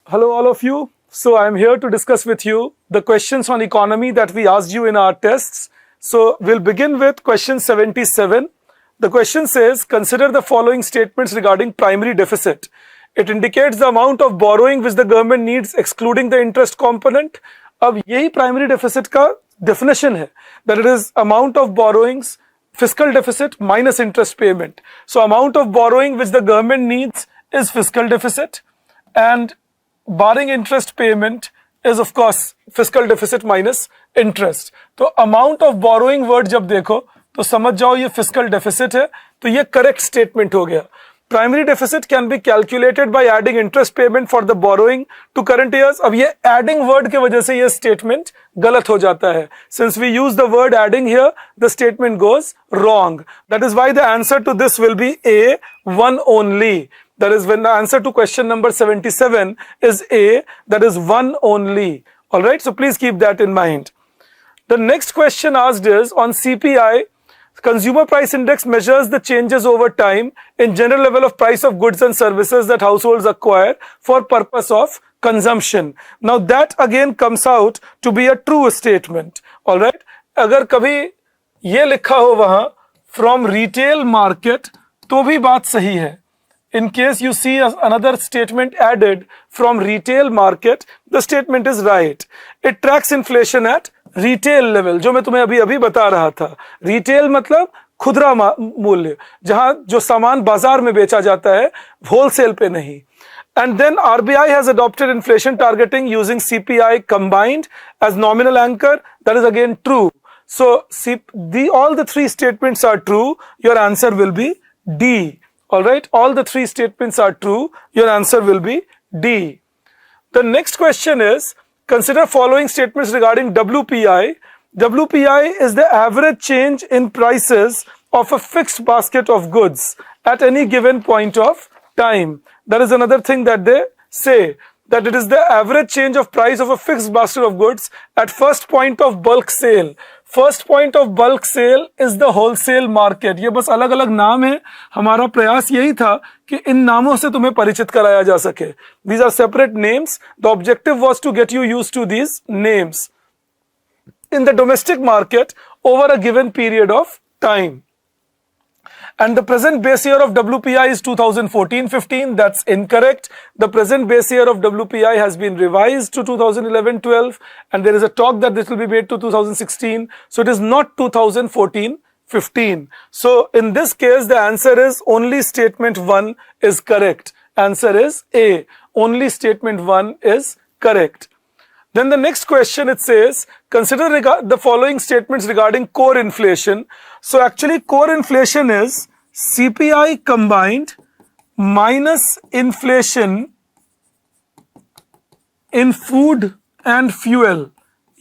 Hello all of you. So I'm here to discuss with you the questions on economy that we asked you in our tests. So we'll begin with question 77. The question says, consider the following statements regarding primary deficit. It indicates the amount of borrowing which the government needs excluding the interest component. अब यही primary deficit का definition है, that it is amount of borrowings, fiscal deficit minus interest payment. So amount of borrowing which the government needs is fiscal deficit, and barring interest payment is of course fiscal deficit minus interest. तो amount of borrowing word जब देखो तो समझ जाओ ये fiscal deficit है, तो ये correct statement हो गया. Primary deficit can be calculated by adding interest payment for the borrowing to current years. अब ये adding word के वजह से ये statement गलत हो जाता है. Since we use the word adding here, the statement goes wrong. That is why the answer to this will be A, one only. That is when the answer to question number 77 is A, that is one only. Alright, so please keep that in mind. The next question asked is on CPI. Consumer Price Index measures the changes over time in general level of price of goods and services that households acquire for purpose of consumption. Now that again comes out to be a true statement. Alright, अगर कभी ये लिखा हो वहां from retail market तो भी बात सही है. In case you see another statement added from retail market, the statement is right. It tracks inflation at retail level, जो मैं तुम्हें अभी बता रहा था. Retail मतलब खुदरा मूल्य, जहां जो सामान बाजार में बेचा जाता है, wholesale पे नहीं. And then RBI has adopted inflation targeting using CPI combined as nominal anchor. That is again true. So all the three statements are true. Your answer will be D. Alright, all the three statements are true. Your answer will be D. The next question is, consider following statements regarding WPI. WPI is the average change in prices of a fixed basket of goods at any given point of time. That is another thing that they say, that it is the average change of price of a fixed basket of goods at first point of bulk sale. First point of bulk sale is the wholesale market. ये बस अलग अलग नाम है. हमारा प्रयास यही था कि इन नामों से तुम्हें परिचित कराया जा सके. These are separate names. The objective was to get you used to these names in the domestic market over a given period of time. And the present base year of WPI is 2014-15. That's incorrect. The present base year of WPI has been revised to 2011-12, and there is a talk that this will be made to 2016. So it is not 2014-15. So in this case, the answer is only statement 1 is correct. Answer is A. Only statement 1 is correct. Then the next question, it says, consider the following statements regarding core inflation. So actually core inflation is CPI combined minus inflation in food and fuel.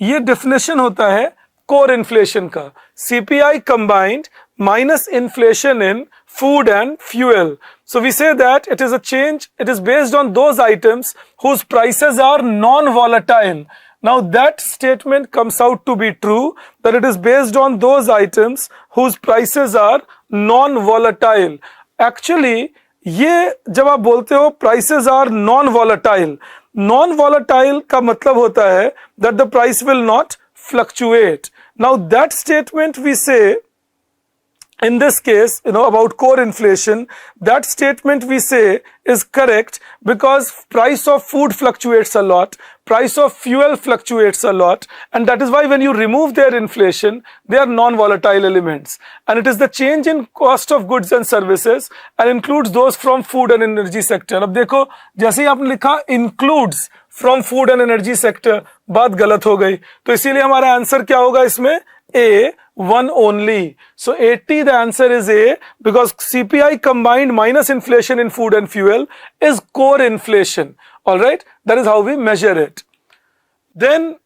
ये definition होता है core inflation का. CPI combined minus inflation in food and fuel. So we say that it is a change, it is based on those items whose prices are non-volatile. Now that statement comes out to be true, that it is based on those items whose prices are non-volatile. Actually, ये जब आप बोलते हो prices are non-volatile, non-volatile का मतलब होता है that the price will not fluctuate. Now that statement we say, in this case, about core inflation, that statement we say is correct because price of food fluctuates a lot, price of fuel fluctuates a lot, and that is why when you remove their inflation, they are non-volatile elements. And it is the change in cost of goods and services and includes those from food and energy sector. अब देखो, जैसे ही आपने लिखा includes from food and energy sector, बात गलत हो गई. तो इसीलिए हमारा आंसर क्या होगा इसमें? A, one only. So 80, the answer is A, because CPI combined minus inflation in food and fuel is core inflation. Alright, that is how we measure it. Then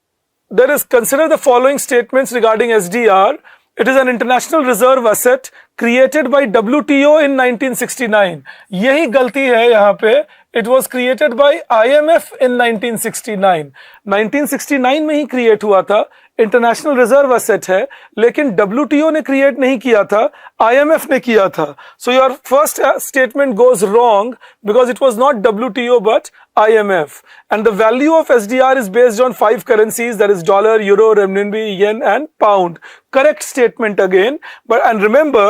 there is, consider the following statements regarding SDR. It is an international reserve asset created by WTO in 1969. यही गलती है यहाँ पे. It was created by IMF in 1969. 1969 में ही create हुआ था. International reserve asset है, लेकिन WTO ने क्रिएट नहीं किया था, IMF ने किया था. So your first statement goes wrong because it was not WTO but IMF. And the value of SDR is based on 5 currencies, that is dollar, euro, renminbi, yen and pound. Correct statement again. And remember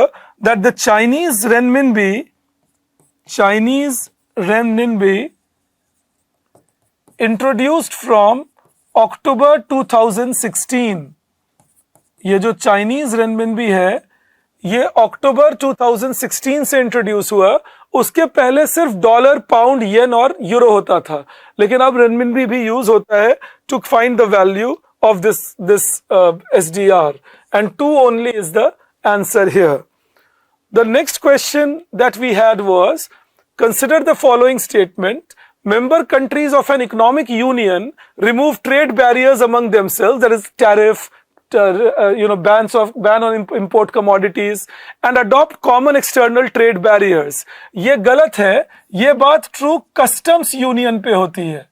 that the Chinese renminbi introduced from October 2016. ये जो Chinese renminbi है ये अक्टूबर 2016 से introduce हुआ. उसके पहले सिर्फ dollar, pound, येन और यूरो होता था, लेकिन अब रेनमिनबी भी यूज होता है to find the value of this SDR, and 2 only is the answer here. The next question that we had was, consider the following statement. Member countries of an economic union remove trade barriers among themselves, that is tariff, ban on import commodities, and adopt common external trade barriers. ये गलत है, ये बात true customs union पे होती है.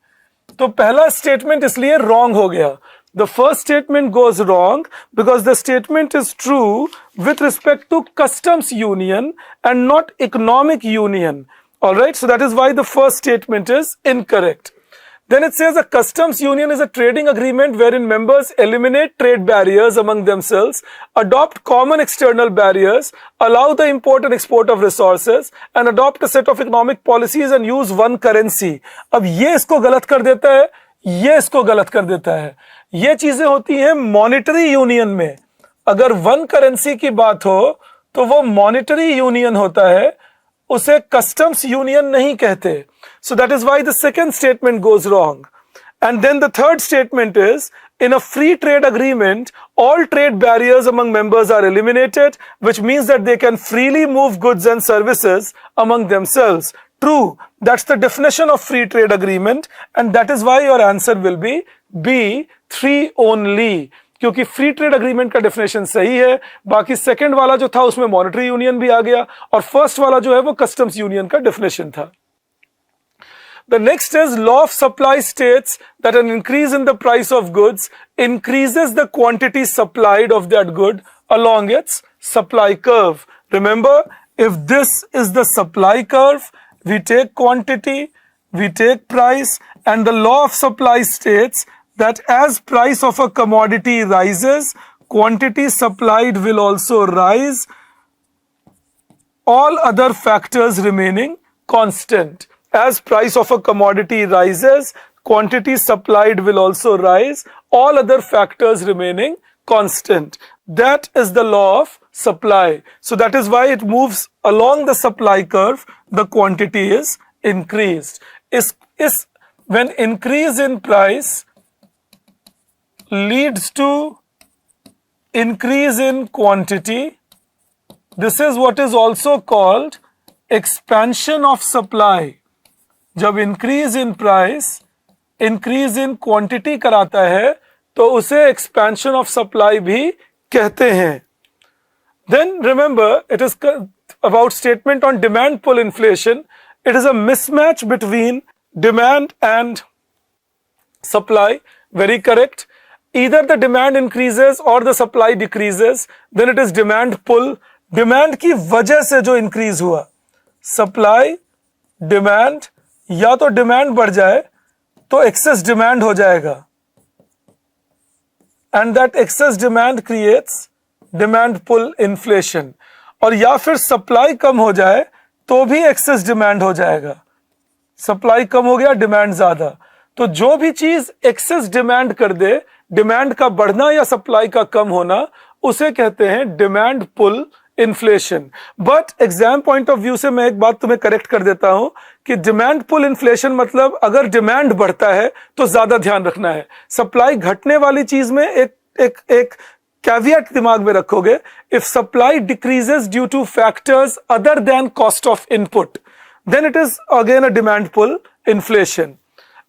तो पहला स्टेटमेंट इसलिए रॉन्ग हो गया. The first statement goes wrong because the statement is true with respect to customs union and not economic union. Alright, so that is why the first statement is incorrect. Then it says a customs union is a trading agreement wherein members eliminate trade barriers among themselves, adopt common external barriers, allow the import and export of resources, and adopt a set of economic policies and use one currency. अब ये इसको गलत कर देता है, ये इसको गलत कर देता है. ये चीजें होती हैं मॉनेटरी यूनियन में. अगर वन करेंसी की बात हो तो वो मॉनेटरी यूनियन होता है, उसे कस्टम्स यूनियन नहीं कहते. So that is why the second statement goes wrong. And then the third statement is, in a free trade agreement, all trade barriers among members are eliminated, which means that they can freely move goods and services among themselves. True, that's the definition of free trade agreement, and that is why your answer will be B3 only. क्योंकि free trade agreement का definition सही है, बाकी second वाला जो था उसमें monetary union भी आ गया, और फर्स्ट वाला जो है वो कस्टम्स यूनियन का डेफिनेशन था. The next is law of supply states that an increase in the price of goods increases the quantity supplied of that good along its supply curve. Remember, if this is the supply curve, we take quantity, we take price, and the law of supply states that as price of a commodity rises, quantity supplied will also rise, all other factors remaining constant. As price of a commodity rises, quantity supplied will also rise, all other factors remaining constant. That is the law of supply. So that is why it moves along the supply curve, the quantity is increased. When increase in price leads to increase in quantity, this is what is also called expansion of supply. जब increase in price increase in quantity कराता है तो उसे expansion of supply भी कहते हैं. Then remember, it is about statement on demand pull inflation. It is a mismatch between demand and supply. Very correct. either the demand increases or the supply decreases, then it is demand pull. Demand की वजह से जो increase हुआ, supply demand, या तो demand बढ़ जाए तो एक्सेस डिमांड हो जाएगा, and that excess demand creates demand pull inflation. और या फिर सप्लाई कम हो जाए तो भी एक्सेस डिमांड हो जाएगा. सप्लाई कम हो गया, डिमांड ज्यादा, तो जो भी चीज एक्सेस डिमांड कर दे, डिमांड का बढ़ना या सप्लाई का कम होना, उसे कहते हैं demand pull inflation. But exam point of view से मैं एक बात तुम्हें करेक्ट कर देता हूं कि डिमांड पुल इन्फ्लेशन मतलब अगर डिमांड बढ़ता है तो ज्यादा ध्यान रखना है. सप्लाई घटने वाली चीज में एक कैवियट दिमाग में रखोगे. If supply decreases due two factors other than cost of input, then it is again a demand pull inflation.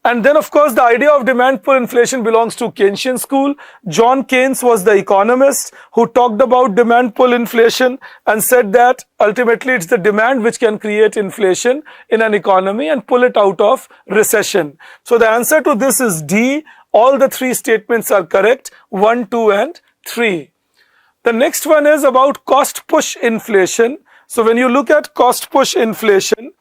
And then of course the idea of demand pull inflation belongs to Keynesian school. John Keynes was the economist who talked about demand pull inflation and said that ultimately it's the demand which can create inflation in an economy and pull it out of recession. So the answer to this is D. All the three statements are correct, 1, 2 and 3. The next one is about cost push inflation. So when you look at cost push inflation,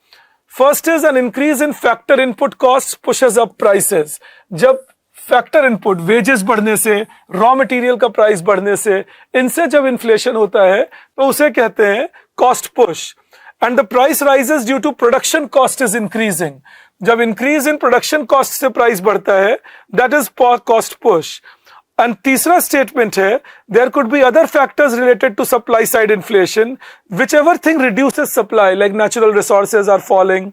first is an increase in factor input costs pushes up prices. जब factor input wages बढ़ने से, raw material का price बढ़ने से, इनसे जब inflation होता है तो उसे कहते हैं cost push. And the price rises due to production cost is increasing. जब इंक्रीज इन प्रोडक्शन कॉस्ट से प्राइस बढ़ता है, that is cost push. And तीसरा स्टेटमेंट है, there could be other factors related to supply side inflation, whichever thing reduces supply, like natural resources are falling,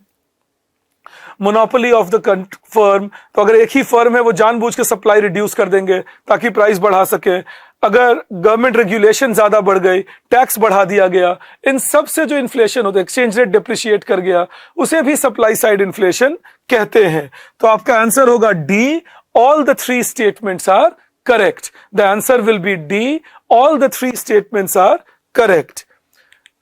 monopoly of the firm. तो अगर एक ही firm है वो जानबूझ के supply reduce कर देंगे ताकि प्राइस बढ़ा सके. अगर गवर्नमेंट रेगुलेशन ज्यादा बढ़ गई, टैक्स बढ़ा दिया गया, इन सब से जो इन्फ्लेशन होता है, एक्सचेंज रेट डिप्रिशिएट कर गया, उसे भी सप्लाई साइड इन्फ्लेशन कहते हैं. तो आपका आंसर होगा D, all the three statements are correct. The answer will be D. All the three statements are correct.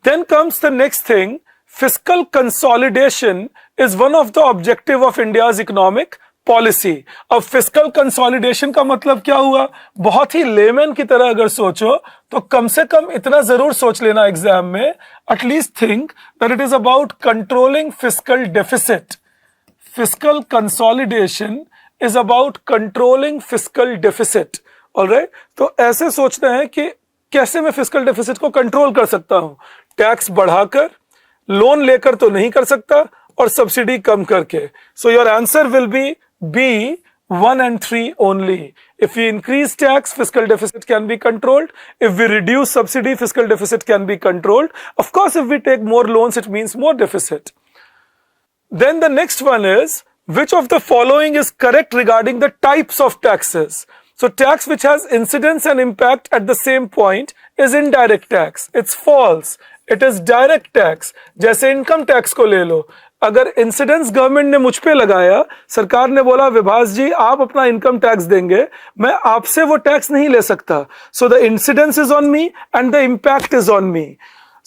Then comes the next thing. Fiscal consolidation is one of the objective of India's economic policy. अब fiscal consolidation का मतलब क्या हुआ? बहुत ही lemon की तरह अगर सोचो तो कम से कम इतना जरूर सोच लेना एग्जाम में, at least think that it is about controlling fiscal deficit. Fiscal consolidation is about controlling fiscal deficit. Alright? तो ऐसे सोचते हैं कि कैसे मैं फिस्कल डेफिसिट को कंट्रोल कर सकता हूं. टैक्स बढ़ाकर, लोन लेकर तो नहीं कर सकता, और सब्सिडी कम करके. So your answer will be B, 1 and 3 only. If we increase tax, fiscal deficit can be controlled. If we reduce subsidy, fiscal deficit can be controlled. Of course, if we take more loans, it means more deficit. Then the next one is, which of the following is correct regarding the types of taxes? So tax which has incidence and impact at the same point is indirect tax. It's false. It is direct tax. जैसे income tax को ले लो, अगर incidence government ने मुझ पे लगाया, सरकार ने बोला विभास जी आप अपना इनकम टैक्स देंगे, मैं आपसे वो टैक्स नहीं ले सकता. So the incidence is on me and the impact is on me.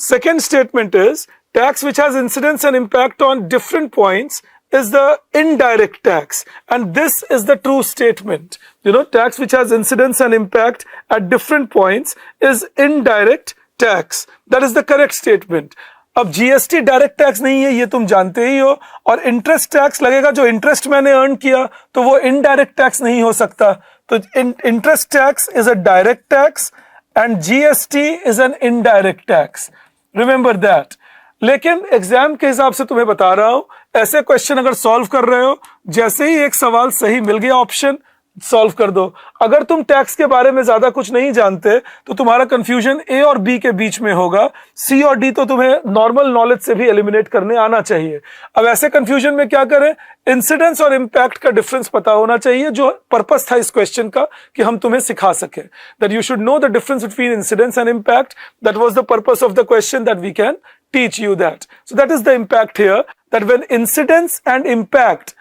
Second statement is, tax which has incidence and impact on different points is the indirect tax, and this is the true statement. You know, tax which has incidence and impact at different points is indirect tax. That is the correct statement. अब GST direct tax नहीं है, ये तुम जानते ही हो, और interest tax लगेगा, जो इंटरेस्ट मैंने अर्न किया तो वो इनडायरेक्ट टैक्स नहीं हो सकता. तो interest tax is a direct tax and GST is an indirect tax. Remember that. लेकिन एग्जाम के हिसाब से तुम्हें बता रहा हूं, ऐसे क्वेश्चन अगर सॉल्व कर रहे हो, जैसे ही एक सवाल सही मिल गया ऑप्शन, सॉल्व कर दो. अगर तुम टैक्स के बारे में ज्यादा कुछ नहीं जानते तो तुम्हारा कंफ्यूजन ए और बी के बीच में होगा, सी और डी तो तुम्हें नॉर्मल नॉलेज से भी एलिमिनेट करने आना चाहिए. अब ऐसे कंफ्यूजन में क्या करें, इंसिडेंस और इंपैक्ट का डिफरेंस पता होना चाहिए, जो पर्पस था इस क्वेश्चन का कि हम तुम्हें सिखा सके. That you should know the difference between incidence and impact. That was the purpose of the question, that we can teach you that. So that is the impact here, that when incidence and impact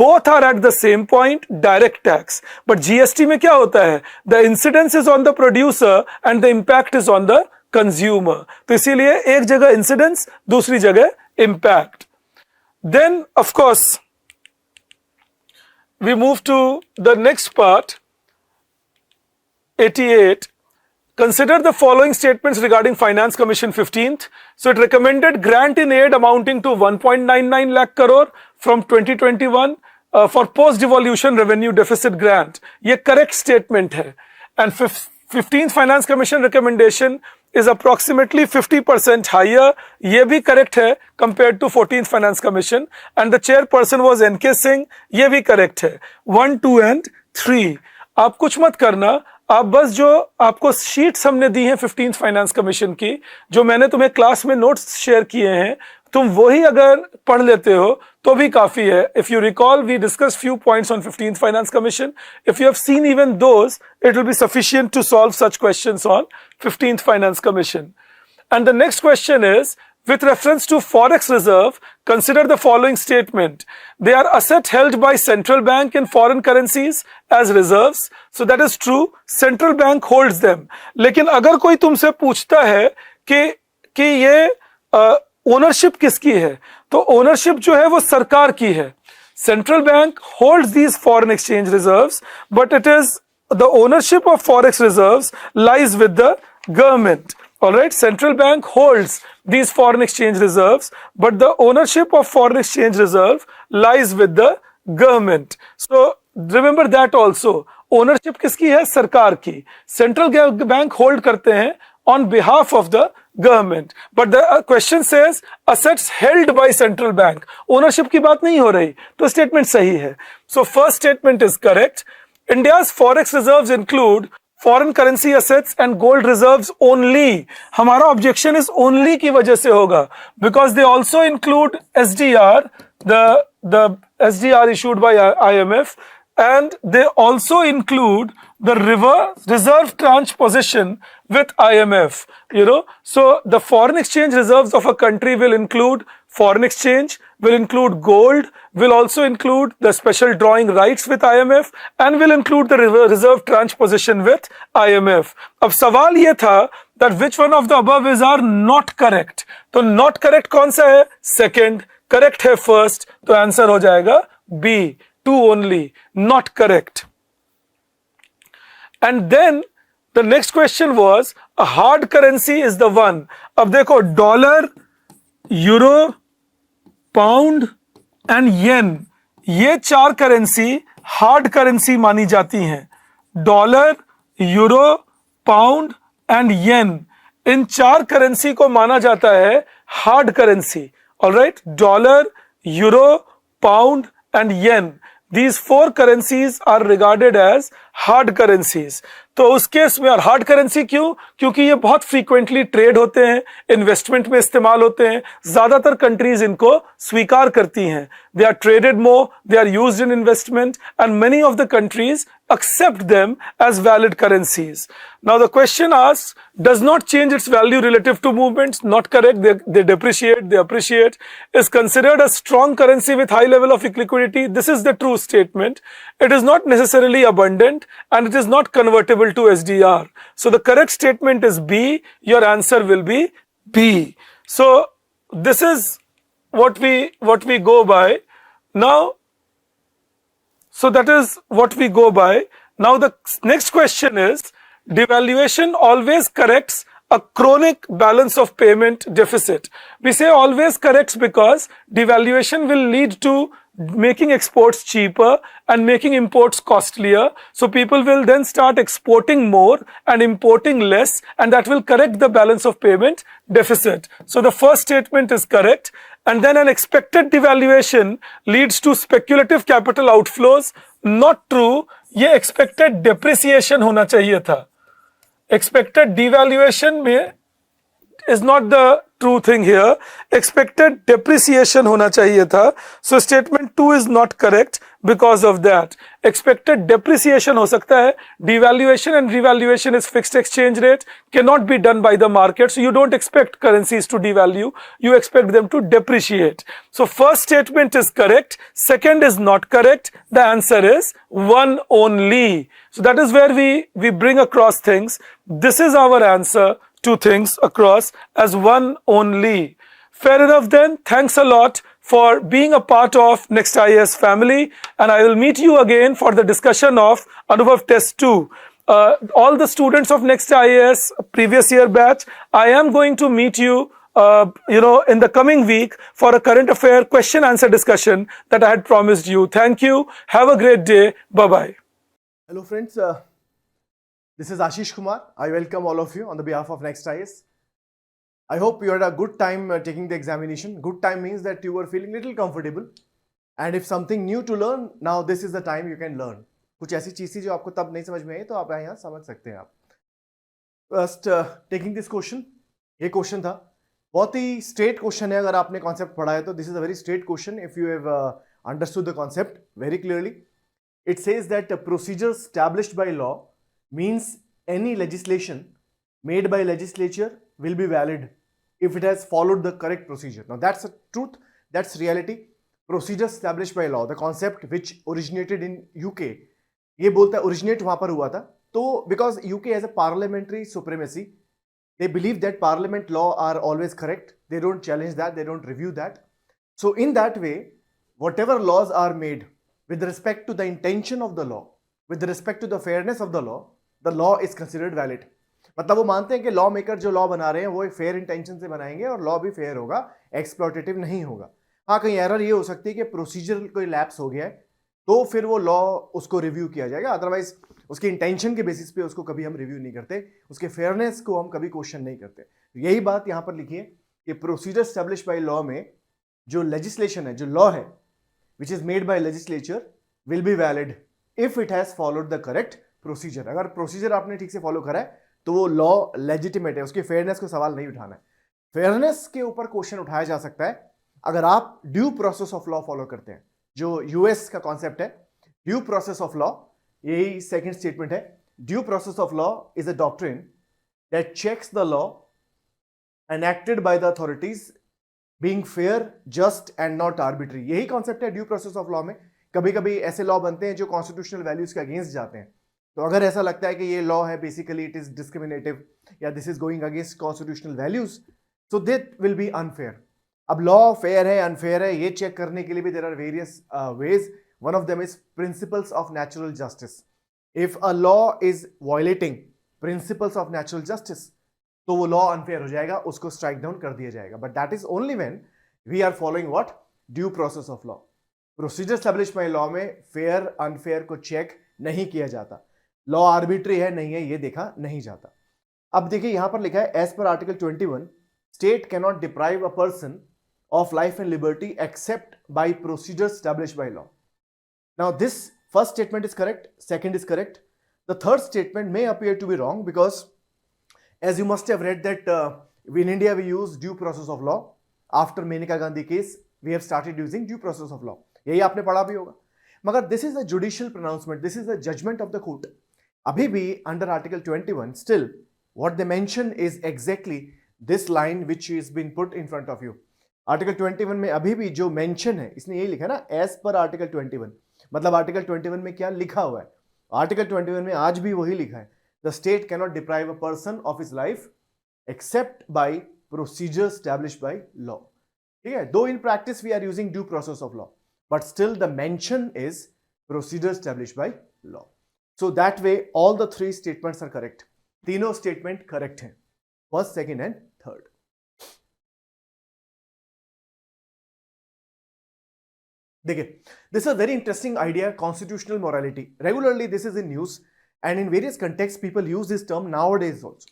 both are at the same point, direct tax. But GST में क्या होता है, the incidence is on the producer and the impact is on the consumer. तो इसीलिए एक जगह incidence, दूसरी जगह impact. Then of course we move to the next part, 88. Consider the following statements regarding Finance Commission 15th. So it recommended grant in aid amounting to 1.99 lakh crore from 2021 for post-devolution revenue deficit grant. ये correct statement है. And 15th Finance Commission recommendation is approximately 50% higher. ये भी correct है compared to 14th Finance Commission. And the chairperson was N.K. Singh. ये भी correct है. 1, 2 and 3. आप कुछ मत करना, आप बस जो आपको शीट्स हमने दी हैं 15th फाइनेंस कमीशन की, जो मैंने तुम्हें क्लास में नोट्स शेयर किए हैं, तुम वही अगर पढ़ लेते हो तो भी काफी है. If you recall, we discuss few points on 15th finance commission. If you have seen even those, it will be sufficient to solve such questions on 15th finance commission. And the next question is, with reference to forex reserve, consider the following statement. They are asset held by central bank in foreign currencies as reserves. So that is true. Central bank holds them. लेकिन अगर कोई तुमसे पूछता है कि ये ownership किसकी है, तो ओनरशिप जो है वो सरकार की है. Central bank holds these foreign exchange reserves, but it is the ownership of forex reserves lies with the government. All right, central bank holds these foreign exchange reserves, but the ownership of foreign exchange reserve lies with the government. So remember that also. Ownership किसकी है? सरकार की. Central bank hold करते हैं on behalf of the government. But the question says assets held by central bank. Ownership की बात नहीं हो रही, तो statement सही है. So first statement is correct. India's forex reserves include foreign currency assets and gold reserves only. हमारा objection is only की वजह से होगा, because they also include SDR, the SDR issued by IMF, and they also include the reserve tranche position with IMF. So the foreign exchange reserves of a country will include foreign exchange, will include gold, will also include the special drawing rights with IMF, and will include the reserve tranche position with IMF. अब सवाल ये था that which one of the above is are not correct. तो not correct कौन सा है? Second. Correct है first. तो answer हो जाएगा B. 2 only. Not correct. And then the next question was a hard currency is the one. अब देखो डॉलर, यूरो, पाउंड एंड येन, ये 4 करेंसी हार्ड करेंसी मानी जाती हैं. Dollar, euro, pound and yen, in 4 currency को माना जाता है hard currency. Alright, dollar, euro, pound and yen, these 4 currencies are regarded as hard currencies. तो उस केस में, और हार्ड करेंसी क्यों? क्योंकि ये बहुत फ्रीक्वेंटली ट्रेड होते हैं, इन्वेस्टमेंट में इस्तेमाल होते हैं, ज्यादातर कंट्रीज इनको स्वीकार करती हैं. They are traded more, they are used in investment, and many of the countries accept them as valid currencies. Now the question asks, does not change its value relative to movements. Not correct. They depreciate, they appreciate. Is considered a strong currency with high level of liquidity. This is the true statement. It is not necessarily abundant, and it is not convertible to SDR. So the correct statement is B. Your answer will be B. So this is what we go by. Now, so that is what we go by. Now the next question is, devaluation always corrects a chronic balance of payment deficit. We say always corrects because devaluation will lead to making exports cheaper and making imports costlier. So people will then start exporting more and importing less, and that will correct the balance of payment deficit. So the first statement is correct. And then an expected devaluation leads to speculative capital outflows. Not true. ये expected depreciation होना चाहिए था. Expected devaluation में is not the true thing here. Expected depreciation होना चाहिए था. So statement 2 is not correct because of that. Expected depreciation हो सकता है. Devaluation and revaluation is fixed exchange rate, cannot be done by the market. So you don't expect currencies to devalue. You expect them to depreciate. So first statement is correct. Second is not correct. The answer is 1 only. So that is where we bring across things. This is our answer to things across as 1 only. Fair enough then. Thanks a lot for being a part of Next IAS family, and I will meet you again for the discussion of ANUBHAV Test 2. All the students of Next IAS previous year batch, I am going to meet you in the coming week for a current affair question answer discussion that I had promised you. Thank you. Have a great day. Bye-bye. Hello friends, this is Ashish Kumar. I welcome all of you on the behalf of Next IAS. I hope you had a good time taking the examination. Good time means that you were feeling little comfortable. And if something new to learn, now this is the time you can learn. कुछ ऐसी चीज़ थी जो आपको तब नहीं समझ में आई, तो आप यहाँ समझ सकते हैं आप. First, taking this question, ये question था, बहुत ही straight question है. अगर आपने concept पढ़ा है तो this is a very straight question if you have understood the concept very clearly. It says that procedures established by law means any legislation made by legislature will be valid if it has followed the correct procedure. Now that's a truth, that's reality. Procedures established by law, the concept which originated in UK, ये बोलता है originate वहाँ पर हुआ था. तो because UK has a parliamentary supremacy, they believe that parliament law are always correct. They don't challenge that, they don't review that. So in that way, whatever laws are made with respect to the intention of the law, with respect to the fairness of the law is considered valid. मतलब वो मानते हैं कि law maker जो law बना रहे हैं वो एक फेयर इंटेंशन से बनाएंगे और लॉ भी फेयर होगा, एक्सप्लॉटेटिव नहीं होगा. हाँ, कहीं एरर ये हो सकती है कि प्रोसीजर कोई लैप्स हो गया है तो फिर वो लॉ उसको रिव्यू किया जाएगा, अदरवाइज उसकी इंटेंशन के बेसिस पे उसको कभी हम रिव्यू नहीं करते, उसके फेयरनेस को हम कभी क्वेश्चन नहीं करते. यही बात यहाँ पर लिखी है कि प्रोसीजर स्टैब्लिश बाय लॉ में जो लेजिस्लेशन है, जो लॉ है which is made by legislature will be valid if it has followed the correct procedure. अगर प्रोसीजर आपने ठीक से फॉलो करा है तो वो लॉ लेजिटिमेट है, उसकी फेयरनेस को सवाल नहीं उठाना है. फेयरनेस के ऊपर क्वेश्चन उठाया जा सकता है अगर आप due process of law follow करते हैं, जो यूएस का कॉन्सेप्ट है ड्यू प्रोसेस ऑफ लॉ. यही सेकंड स्टेटमेंट है. Due process of law is a doctrine that checks the law enacted by the authorities being fair, just and not arbitrary. यही concept है due process of law में. कभी कभी ऐसे law बनते हैं जो कॉन्स्टिट्यूशनल वैल्यूज के अगेंस्ट जाते हैं, तो अगर ऐसा लगता है कि ये लॉ है बेसिकली इट इज डिस्क्रिमिनेटिव या this is going against constitutional values, so that will be unfair. अब लॉ फेयर है अनफेयर है ये चेक करने के लिए भी there are various ways. One of them is principles of natural justice. If a law is violating principles of natural justice तो वो लॉ अनफेयर हो जाएगा, उसको स्ट्राइक डाउन कर दिया जाएगा. But that is only when we are following what, due process of law. Procedure establish by law में fair unfair को चेक नहीं किया जाता. लॉ आर्बिट्री है नहीं है ये देखा नहीं जाता. अब देखिए यहां पर लिखा है as per article 21 state can not deprive a person of life and liberty except by procedure establish by law. Now this first statement is correct, second is correct. The third statement may appear to be wrong because as you must have read that in India we use due process of law. After Menaka Gandhi case we have started using due process of law. यही आपने पढ़ा भी होगा. मगर this is a judicial pronouncement, this is a judgment of the court. अभी भी under article 21 still what they mention is exactly this line which is been put in front of you. article 21 में अभी भी जो mention है इसने यही लिखा है ना, as per article 21. मतलब article 21 में क्या लिखा हुआ है, article 21 में आज भी वही लिखा है. The state cannot deprive a person of his life except by procedure established by law. ठीक है, though in practice we are using due process of law, but still the mention is procedure established by law. So that way all the three statements are correct. तीनों statement correct हैं, first, second and third. देखिए, this is a very interesting idea, constitutional morality. Regularly this is in news. And in various contexts people use this term nowadays also.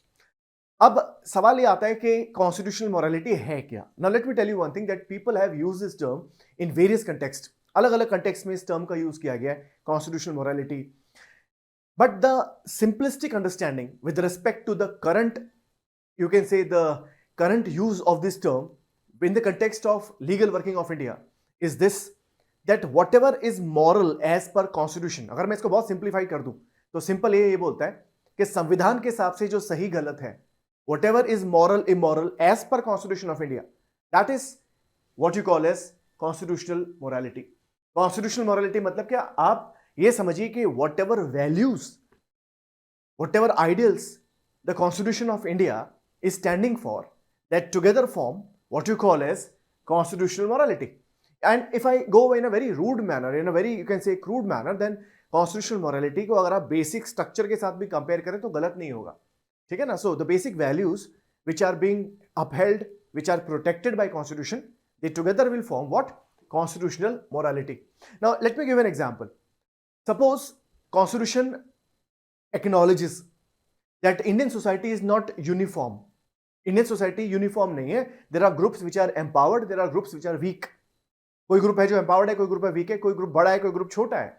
अब सवाल ये आता है कि constitutional morality है क्या. Now let me tell you one thing that people have used this term in various contexts. अलग अलग context में इस term का use किया गया है constitutional morality. But the simplistic understanding with respect to the current, you can say the current use of this term in the context of legal working of India is this, that whatever is moral as per constitution, अगर मैं इसको बहुत simplify कर दूं तो simple ये बोलता है कि संविधान के हिसाब से जो सही गलत है, whatever is moral immoral as per constitution of India, that is what you call as constitutional morality. Constitutional morality मतलब क्या, आप ये समझिए कि whatever values, whatever ideals the constitution of India is standing for, that together form what you call as constitutional morality. And if I go in a very rude manner, in a very you can say crude manner, then constitutional morality को अगर आप basic structure के साथ भी compare करें तो गलत नहीं होगा. ठीक है ना. So the basic values which are being upheld, which are protected by constitution, they together will form what, constitutional morality. Now let me give an example. Suppose constitution acknowledges that Indian society is not uniform. Indian society uniform नहीं है. There are groups which are empowered, there are groups which are weak. कोई group है जो empowered है, कोई group है week है, कोई ग्रुप बड़ा है, कोई ग्रुप छोटा है.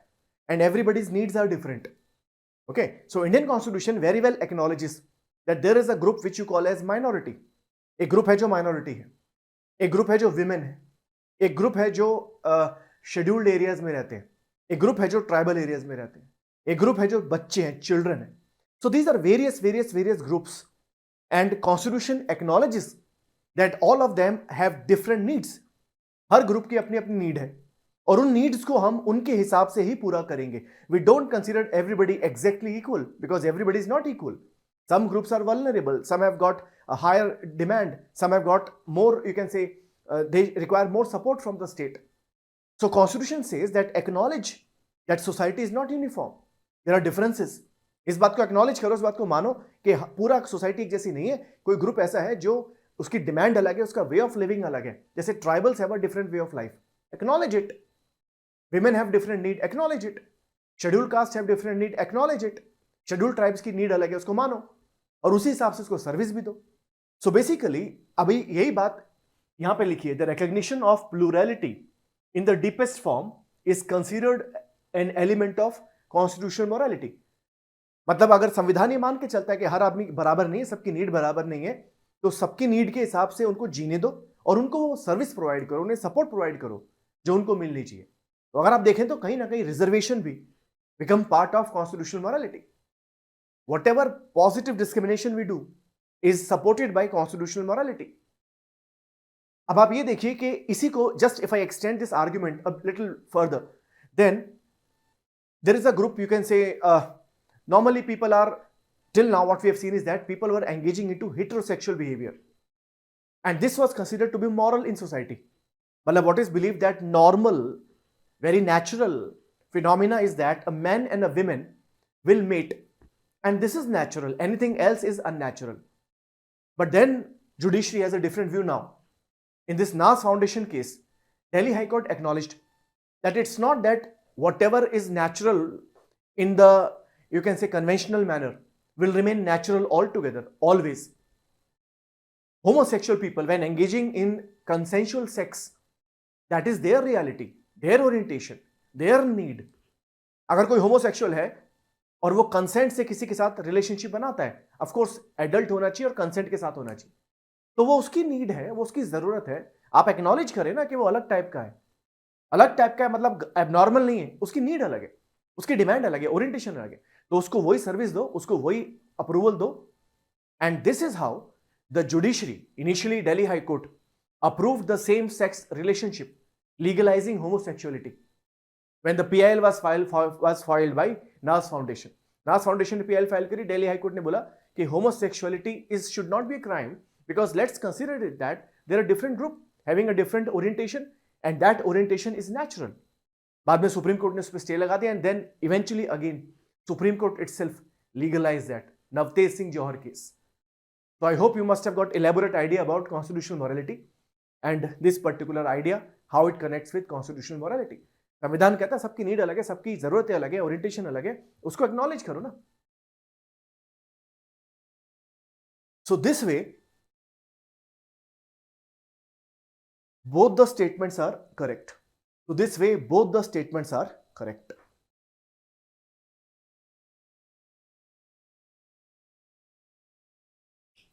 And everybody's needs are different. Okay, so Indian Constitution very well acknowledges that there is a group which you call as minority. एक ग्रुप है जो माइनॉरिटी है, एक ग्रुप है जो विमेन है, एक ग्रुप है जो शेड्यूल्ड एरियाज में रहते हैं, एक ग्रुप है जो ट्राइबल एरियाज में रहते हैं, एक ग्रुप है जो बच्चे हैं, चिल्ड्रन है. So these are various groups, and Constitution acknowledges that all of them have different needs. Her group की अपनी अपनी नीड है और उन नीड्स को हम उनके हिसाब से ही पूरा करेंगे. We don't consider everybody exactly equal because everybody is not equal. Some groups are vulnerable, some have got a higher demand, some have got more, you can say they require more support from the state. So Constitution says that acknowledge that society is not uniform. There are differences. इस बात को acknowledge करो, इस बात को मानो कि पूरा सोसाइटी एक जैसी नहीं है. कोई ग्रुप ऐसा है जो उसकी डिमांड अलग है, उसका वे ऑफ लिविंग अलग है. जैसे tribals have a different way of life, acknowledge it. Women have different need, acknowledge it. Schedule caste have different need, acknowledge it. Schedule tribes की नीड अलग है, उसको मानो और उसी हिसाब से उसको सर्विस भी दो. सो बेसिकली अभी यही बात यहां पे लिखी है. The recognition of plurality in the deepest form is considered an element of constitutional morality. मतलब अगर संविधान ये मान के चलता है कि हर आदमी बराबर नहीं है, सबकी नीड बराबर नहीं है, तो सबकी नीड के हिसाब से उनको जीने दो और उनको वो सर्विस प्रोवाइड करो, उन्हें सपोर्ट प्रोवाइड करो जो उनको मिलनी चाहिए. तो अगर आप देखें तो कहीं ना कहीं रिजर्वेशन भी become part of constitutional morality. Whatever positive discrimination we do is supported by constitutional morality. अब आप ये देखिए कि इसी को just if I extend this argument a little further, then there is a group, you can say normally people are, till now what we have seen is that people were engaging into heterosexual behavior and this was considered to be moral in society. Matlab what is believed that normal, very natural phenomena is that a man and a woman will mate and this is natural, anything else is unnatural. But then judiciary has a different view now. In this NAS Foundation case, Delhi High Court acknowledged that it's not that whatever is natural in the, you can say, conventional manner will remain natural altogether, always. Homosexual people, when engaging in consensual sex, that is their reality, their orientation, their need. अगर कोई homosexual है और वो consent से किसी के साथ relationship बनाता है, of course adult होना चाहिए और consent के साथ होना चाहिए, तो वो उसकी नीड है, वो उसकी जरूरत है. आप एक्नॉलेज करें ना कि वो अलग टाइप का है. अलग टाइप का है मतलब एबनॉर्मल नहीं है, उसकी नीड अलग है, उसकी डिमांड अलग है, ओरिएंटेशन अलग है, तो उसको वही सर्विस दो, उसको वही अप्रूवल दो. And this is how the judiciary, initially Delhi high court approved the same sex relationship, legalising homosexuality when the PIL was filed by नास फाउंडेशन. नास फाउंडेशन ने पीआईएल फाइल करी, दिल्ली हाई कोर्ट ने बोला कि homosexuality is should not be a crime because let's consider it that there are different group having a different orientation and that orientation is natural. बाद में supreme court ने उस पर stay लगा दिया and then eventually again Supreme Court itself legalized that. Navtej Singh Johar case. So I hope you must have got elaborate idea about constitutional morality and this particular idea how it connects with constitutional morality. संविधान कहता है सबकी need अलग है, सबकी जरूरतें अलग है, ओरिएंटेशन अलग है, उसको एक्नॉलेज करो ना. So this way both the statements are correct. So this way both the statements are correct.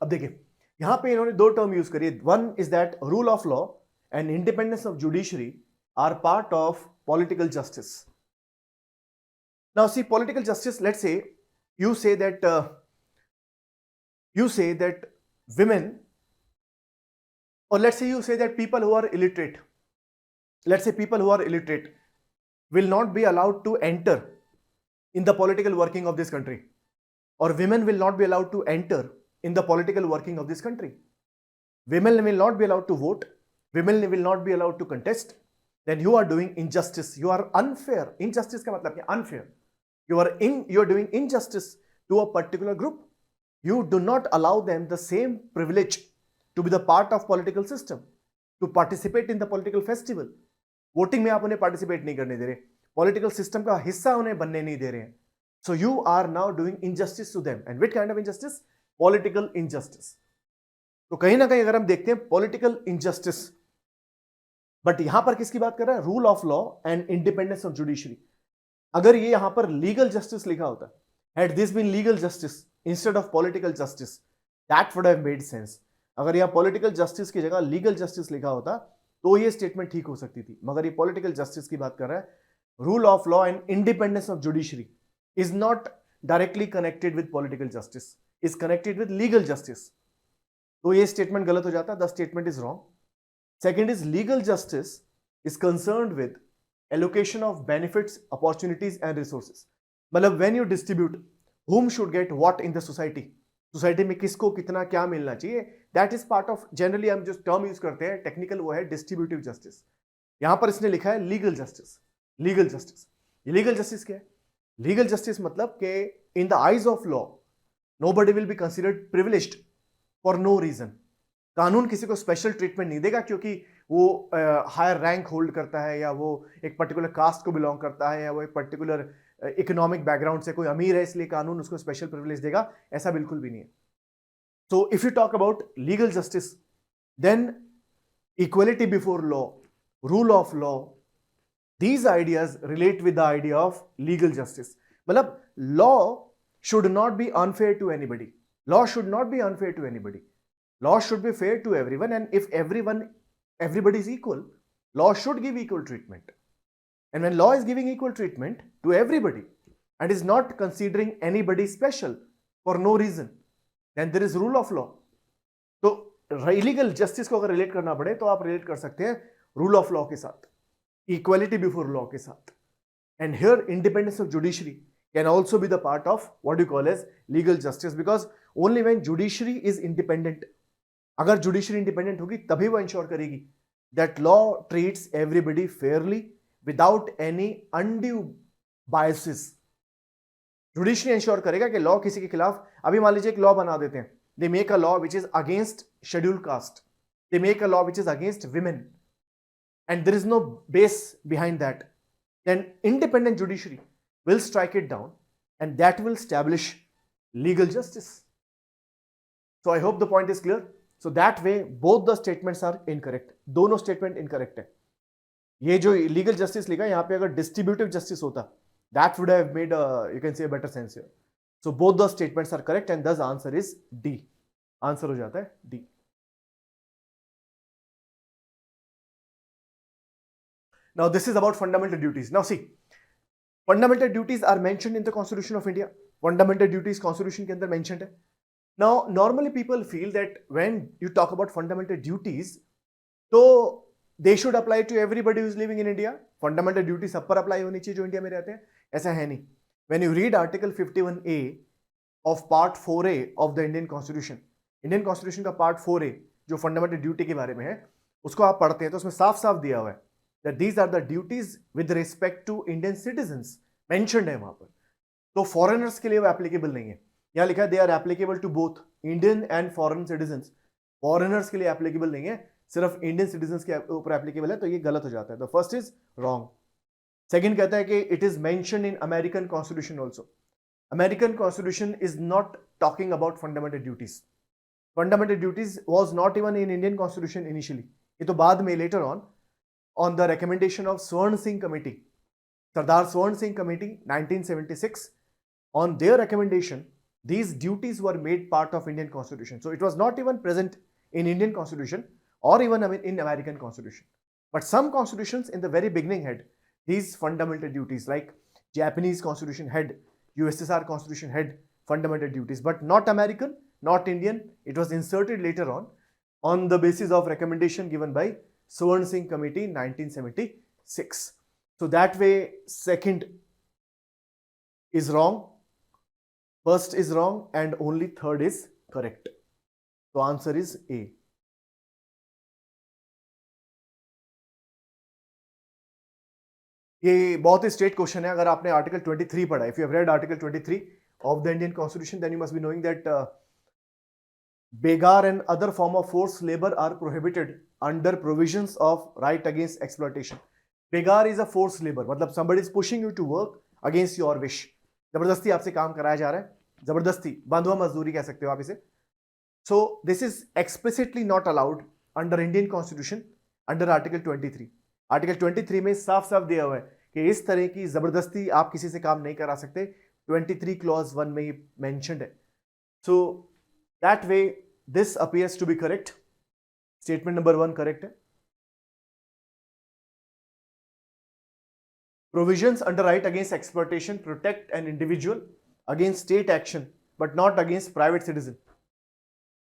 अब देखिए यहां पे इन्होंने दो टर्म यूज करी. One is that rule of law and independence of judiciary are part of political justice. Now see political justice, let's say you say that women, or let's say you say that people who are illiterate, will not be allowed to enter in the political working of this country, or women will not be allowed to enter in the political working of this country. Women will not be allowed to vote, women will not be allowed to contest. Then you are doing injustice, you are unfair. Injustice का मतलब क्या? Unfair. You are doing injustice to a particular group. You do not allow them the same privilege to be the part of political system, to participate in the political festival. Voting में आप उन्हें participate नहीं करने दे रहे, political system का हिस्सा उन्हें बनने नहीं दे रहे हैं. So you are now doing injustice to them. And which kind of injustice? Political injustice. तो कहीं ना कहीं अगर हम देखते हैं पॉलिटिकल इनजस्टिस, बट यहां पर किसकी बात कर रहा है? Rule of law and independence of judiciary. अगर ये यहां पर लीगल जस्टिस लिखा होता, had this been legal justice instead of political justice, that would have made sense. अगर यहां पॉलिटिकल जस्टिस की जगह लीगल जस्टिस लिखा होता तो ये स्टेटमेंट ठीक हो सकती थी. मगर ये पॉलिटिकल जस्टिस की बात कर रहा है. Rule of law and independence of judiciary is not directly connected with political justice, is connected with legal justice. तो ये स्टेटमेंट गलत हो जाता. The statement is wrong. Second is legal justice is concerned with allocation of benefits, opportunities and resources. मतलब when you distribute whom should get what in the society, society में किसको कितना क्या मिलना चाहिए, that is part of, generally हम जो term use करते हैं टेक्निकल, वो है डिस्ट्रीब्यूटिव जस्टिस. यहां पर इसने लिखा है लीगल जस्टिस. लीगल जस्टिस, ये लीगल जस्टिस क्या है? लीगल जस्टिस मतलब कि in the eyes of law nobody will be considered privileged for no reason. कानून किसी को स्पेशल ट्रीटमेंट नहीं देगा क्योंकि वो हायर रैंक होल्ड करता है, या वो एक पर्टिकुलर कास्ट को बिलोंग करता है, या वो एक पर्टिकुलर इकोनॉमिक बैकग्राउंड से कोई अमीर है इसलिए कानून उसको स्पेशल प्रिविलेज देगा. ऐसा बिल्कुल भी नहीं है. So if you talk about legal justice, then equality before law, rule of law, these ideas relate with the idea of legal justice. मतलब law should not be unfair to anybody. Law should not be unfair to anybody. Law should be fair to everyone, and if everybody is equal, law should give equal treatment. And when law is giving equal treatment to everybody and is not considering anybody special for no reason, then there is rule of law. तो illegal justice को अगर relate करना पड़े तो आप relate कर सकते हैं rule of law के साथ, equality before law के साथ. And here independence of judiciary can also be the part of what you call as legal justice, because only when judiciary is independent, अगर judiciary independent होगी तभी वो ensure करेगी that law treats everybody fairly without any undue biases. Judiciary ensure करेगा कि law किसी के खिलाफ, अभी मान लीजिए एक law बना देते हैं, they make a law which is against scheduled caste, they make a law which is against women, and there is no base behind that, then independent judiciary will strike it down and that will establish legal justice. So I hope the point is clear. So that way both the statements are incorrect. दोनों statement incorrect है. ये जो legal justice लिखा है यहाँ पे अगर distributive justice होता, that would have made you can say a better sense here. So both the statements are correct and thus answer is D. Answer हो जाता है D. Now this is about fundamental duties. Now see, fundamental duties are mentioned in the Constitution of India. Fundamental duties Constitution के अंदर mentioned है. Now normally people feel that when you talk about fundamental duties, तो they should apply to everybody who is living in India. Fundamental duties सब पर apply होनी चाहिए जो India में रहते हैं. ऐसा है नहीं. When you read Article 51A of Part 4A of the Indian Constitution, Indian Constitution का Part 4A जो fundamental duty के बारे में है, उसको आप पढ़ते हैं तो उसमें साफ साफ दिया हुआ है that these are the duties with respect to Indian citizens. mentioned है वहां पर. तो foreigners के लिए वो applicable नहीं है. यहाँ लिखा है they are applicable to both Indian and foreign citizens. foreigners के लिए applicable नहीं है, सिर्फ Indian citizens के ऊपर applicable है, तो ये गलत हो जाता है. The first is wrong. Second कहता है कि it is mentioned in American Constitution also. American Constitution is not talking about fundamental duties. Fundamental duties was not even in Indian Constitution initially. ये तो बाद में later on the recommendation of Swarn Singh Committee, Sardar Swarn Singh Committee 1976, on their recommendation these duties were made part of Indian Constitution. So it was not even present in Indian Constitution or even in American Constitution, but some constitutions in the very beginning had these fundamental duties, like Japanese Constitution had, USSR Constitution had fundamental duties, but not American, not Indian. It was inserted later on the basis of recommendation given by Swarn Singh Committee 1976. So that way second is wrong, first is wrong, and only third is correct. So answer is A. ये बहुत ही straight question है. अगर आपने article 23 पढ़ा, if you have read article 23 of the Indian Constitution, then you must be knowing that begar and other form of forced labor are prohibited under provisions of right against exploitation. Begar is a forced labor, मतलब somebody is pushing you to work against your wish. जबरदस्ती आपसे काम कराया जा रहा है, जबरदस्ती, बंधुआ मजदूरी कह सकते हो आप इसे. So this is explicitly not allowed under Indian Constitution under Article 23. Article 23 में साफ साफ दिया हुआ है कि इस तरह की जबरदस्ती आप किसी से काम नहीं करा सकते. 23 clause 1 में ये mentioned है. So that way this appears to be correct. Statement number 1 correct है. Provisions under right against exploitation protect an individual against state action but not against private citizen.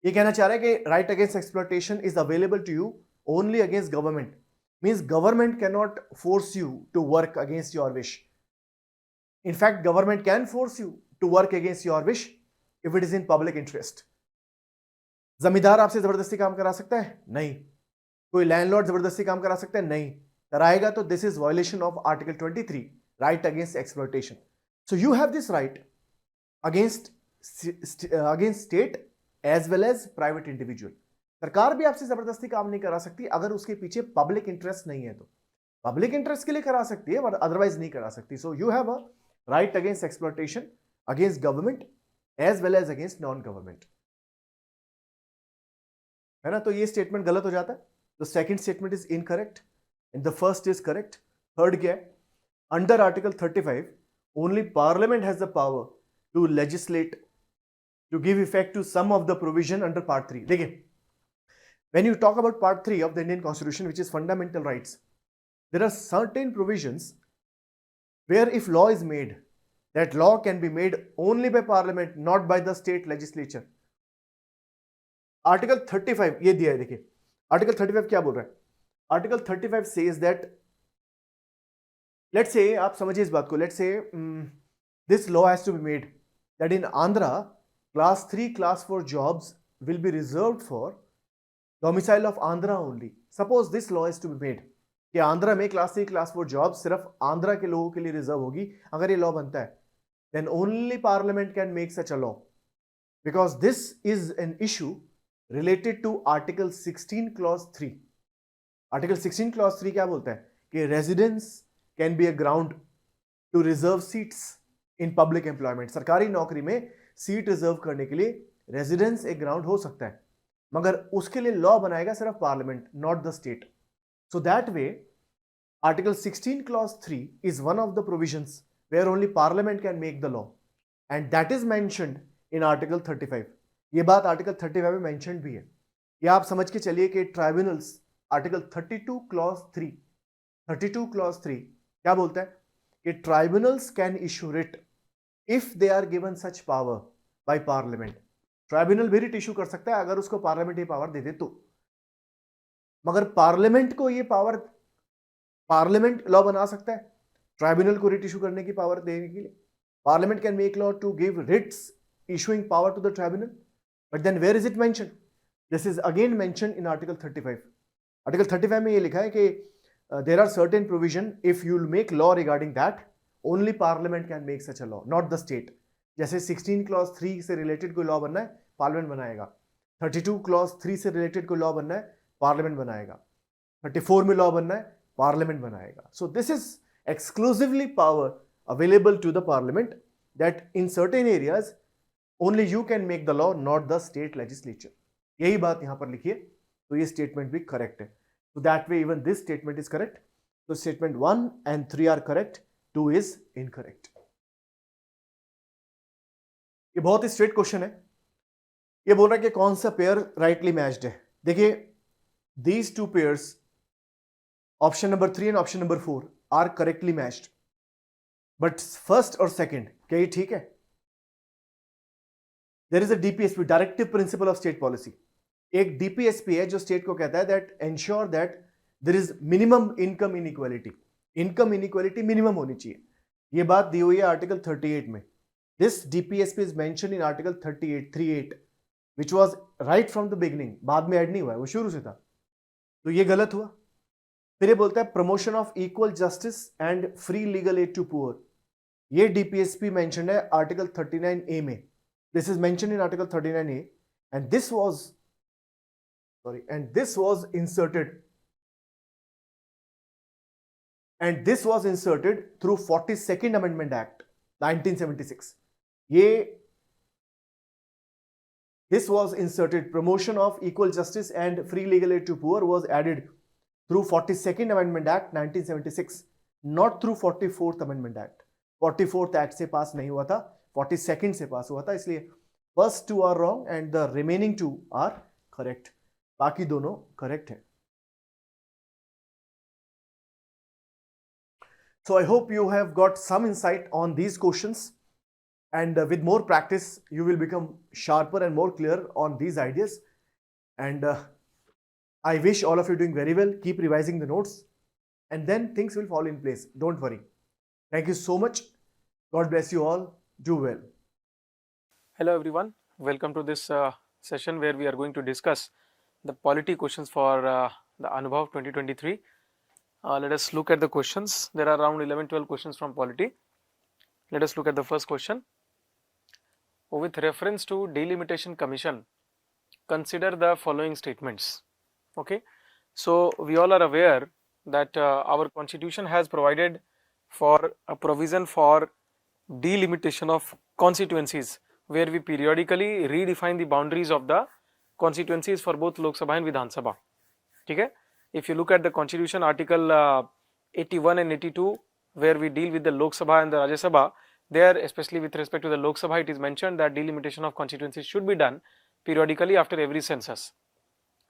ये कहना चाह रहा है कि right against exploitation is available to you only against government. Means government cannot force you to work against your wish. In fact, government can force you to work against your wish if it is in public interest. जमींदार आपसे जबरदस्ती काम करा सकता है? नहीं. कोई landlord जबरदस्ती काम करा सकता है? नहीं. कराएगा तो this is violation of Article 23, right against exploitation. So you have this right against state as well as private individual. सरकार भी आपसे जबरदस्ती काम नहीं करा सकती अगर उसके पीछे पब्लिक इंटरेस्ट नहीं है तो पब्लिक इंटरेस्ट के लिए करा सकती है बट अदरवाइज नहीं करा सकती. So you have a right against exploitation against government as well as against non government, है ना. तो ये स्टेटमेंट गलत हो जाता है. The second statement is incorrect and the first is correct. Third क्या है? Under article 35 only parliament has the power to legislate to give effect to some of the provision under part 3. देखिए, when you talk about part 3 of the Indian Constitution, which is fundamental rights, there are certain provisions where if law is made, that law can be made only by parliament, not by the state legislature. Article 35 ये दिया है. देखिए Article 35 क्या बोल रहा है? Article 35 says that, let's say, आप समझिए इस बात को, let's say this law has to be made that in Andhra class 3 class 4 jobs will be reserved for domicile of Andhra only. Suppose this law is to be made कि आंध्रा में class 3 class 4 job सिर्फ आंध्रा के लोगों के लिए reserve होगी. अगर ये लॉ बनता है then only parliament can make such a law because this is an issue related to article 16 clause 3. article 16 clause 3 क्या बोलता है कि residence can be a ground to reserve seats in public employment. सरकारी नौकरी में seat reserve करने के लिए रेजिडेंस एक ग्राउंड हो सकता है मगर उसके लिए लॉ बनाएगा सिर्फ parliament, not the state. So that way article 16 clause 3 is one of the provisions where only parliament can make the law and that is mentioned in article 35. ये बात आर्टिकल 35 में मेंशन्ड भी है. ये आप समझ के चलिए कि ट्राइब्यूनल्स आर्टिकल 32 क्लॉज 3 क्या बोलता है कि tribunals can issue writ if they are given such power by parliament. Tribunal भी रिट इशू कर सकता है अगर उसको पार्लियामेंट ये पावर दे दे तो. मगर पार्लियामेंट को ये पावर, पार्लियामेंट लॉ बना सकता है ट्राइब्यूनल को रिट इशू करने की पावर देने के लिए. Parliament can make law to give writs issuing power to the tribunal. But then where is it mentioned? This is again mentioned in article 35. Article 35 में ये लिखा है कि there are certain provision if you will make law regarding that only parliament can make such a law, not the state. जैसे 16 clause 3 से related कोई law बनना है पार्लियामेंट बनाएगा, 32 क्लॉज 3 से रिलेटेड कोई लॉ बनना है पार्लियामेंट बनाएगा, 34 में लॉ बनना है पार्लियामेंट बनाएगा. So this is exclusively power available to the parliament that in certain areas only you can make the law, not the state legislature. यही बात यहां पर लिखिए तो ये स्टेटमेंट भी करेक्ट है. So that way even this statement is correct. So statement 1 and 3 are correct, 2 is incorrect. ये बहुत ही स्ट्रेट क्वेश्चन है. ये बोल रहा है कि कौन सा पेयर राइटली मैच्ड है. देखिए these two pairs, option number 3 and option number 4 are correctly matched. But first और second क्या ये ठीक है? There is a DPSP, Directive Principle of State Policy. एक DPSP है जो स्टेट को कहता है that ensure that there is minimum income inequality. Income inequality minimum होनी चाहिए. ये बात दी हुई है आर्टिकल 38 में. This DPSP is mention in article 38 which was right from the beginning. बाद में ऐड नहीं हुआ है, वो शुरू से था. तो ये गलत हुआ. फिर ये बोलता है promotion of equal justice and free legal aid to poor. ये DPSP मेंशन है आर्टिकल 39A में. This is mention in article 39A and this was inserted through 42nd Amendment Act 1976. This was inserted, promotion of equal justice and free legal aid to poor was added through 42nd Amendment Act 1976, not through 44th Amendment Act. 44th Act से पास नहीं हुआ था, 42nd से पास हुआ था. इसलिए first two are wrong and the remaining two are correct. बाकी दोनों करेक्ट है. So I hope you have got some insight on these questions and with more practice you will become sharper and more clear on these ideas and I wish all of you doing very well. Keep revising the notes and then things will fall in place. Don't worry. Thank you so much. God bless you all. Do well. Hello everyone. Welcome to this session where we are going to discuss the polity questions for the ANUBHAV 2023. Let us look at the questions. There are around 11-12 questions from Polity. Let us look at the first question. With reference to delimitation commission, consider the following statements. Okay, so we all are aware that our constitution has provided for a provision for delimitation of constituencies, where we periodically redefine the boundaries of the constituencies for both Lok Sabha and Vidhan Sabha. Okay, if you look at the constitution article 81 and 82, where we deal with the Lok Sabha and the Rajya Sabha, there especially with respect to the Lok Sabha, it is mentioned that delimitation of constituencies should be done periodically after every census.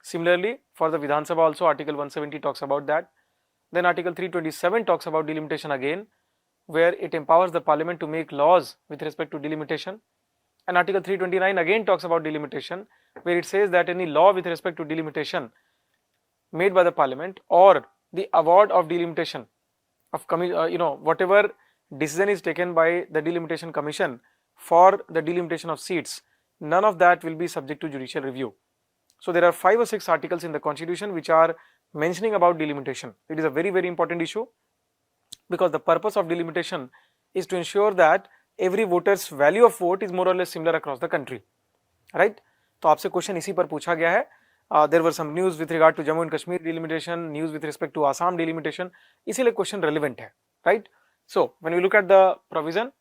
Similarly, for the Vidhan Sabha also, article 170 talks about that. Then article 327 talks about delimitation again, where it empowers the parliament to make laws with respect to delimitation. And article 329 again talks about delimitation, where it says that any law with respect to delimitation made by the parliament, or the award of delimitation of whatever decision is taken by the delimitation commission for the delimitation of seats, none of that will be subject to judicial review. So there are 5 or 6 articles in the constitution which are mentioning about delimitation. It is a very, very important issue, because the purpose of delimitation is to ensure that every voter's value of vote is more or less similar across the country, right? तो आपसे question इसी पर पूछा गया है. There were some news with regard to Jammu and Kashmir delimitation, news with respect to Assam delimitation, इसीलिए question relevant है, right? So when we look at the provision,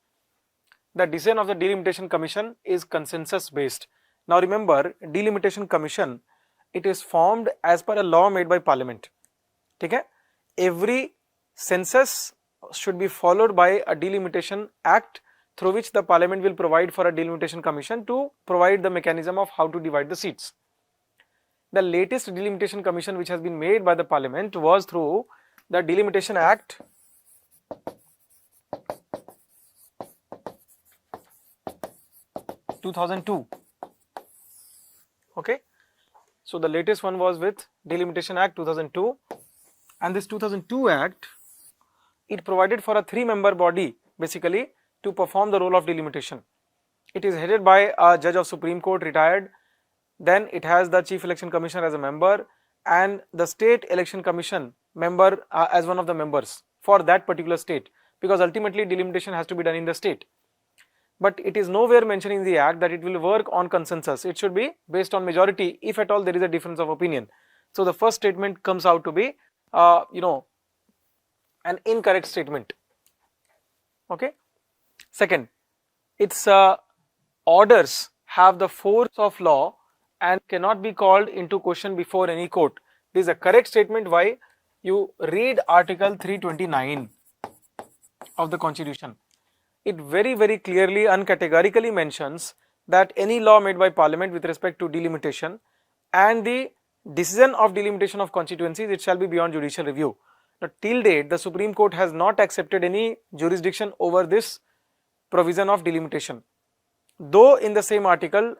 the decision of the delimitation commission is consensus based. Now remember, delimitation commission, it is formed as per a law made by parliament. Okay? Every census should be followed by a delimitation act, through which the parliament will provide for a delimitation commission to provide the mechanism of how to divide the seats. The latest delimitation commission which has been made by the parliament was through the Delimitation Act 2002. Okay, so the latest one was with Delimitation Act 2002, and this 2002 Act, it provided for a 3-member body basically to perform the role of delimitation. It is headed by a judge of Supreme Court, retired. Then it has the Chief Election Commissioner as a member, and the State Election Commission member as one of the members for that particular state, because ultimately delimitation has to be done in the state. But it is nowhere mentioned in the act that it will work on consensus. It should be based on majority, if at all there is a difference of opinion. So the first statement comes out to be an incorrect statement. Okay. Second, its orders have the force of law and cannot be called into question before any court. This is a correct statement. Why? You read article 329 of the constitution. It very, very clearly and categorically mentions that any law made by parliament with respect to delimitation and the decision of delimitation of constituencies, it shall be beyond judicial review. Now till date, the Supreme Court has not accepted any jurisdiction over this provision of delimitation. Though in the same article,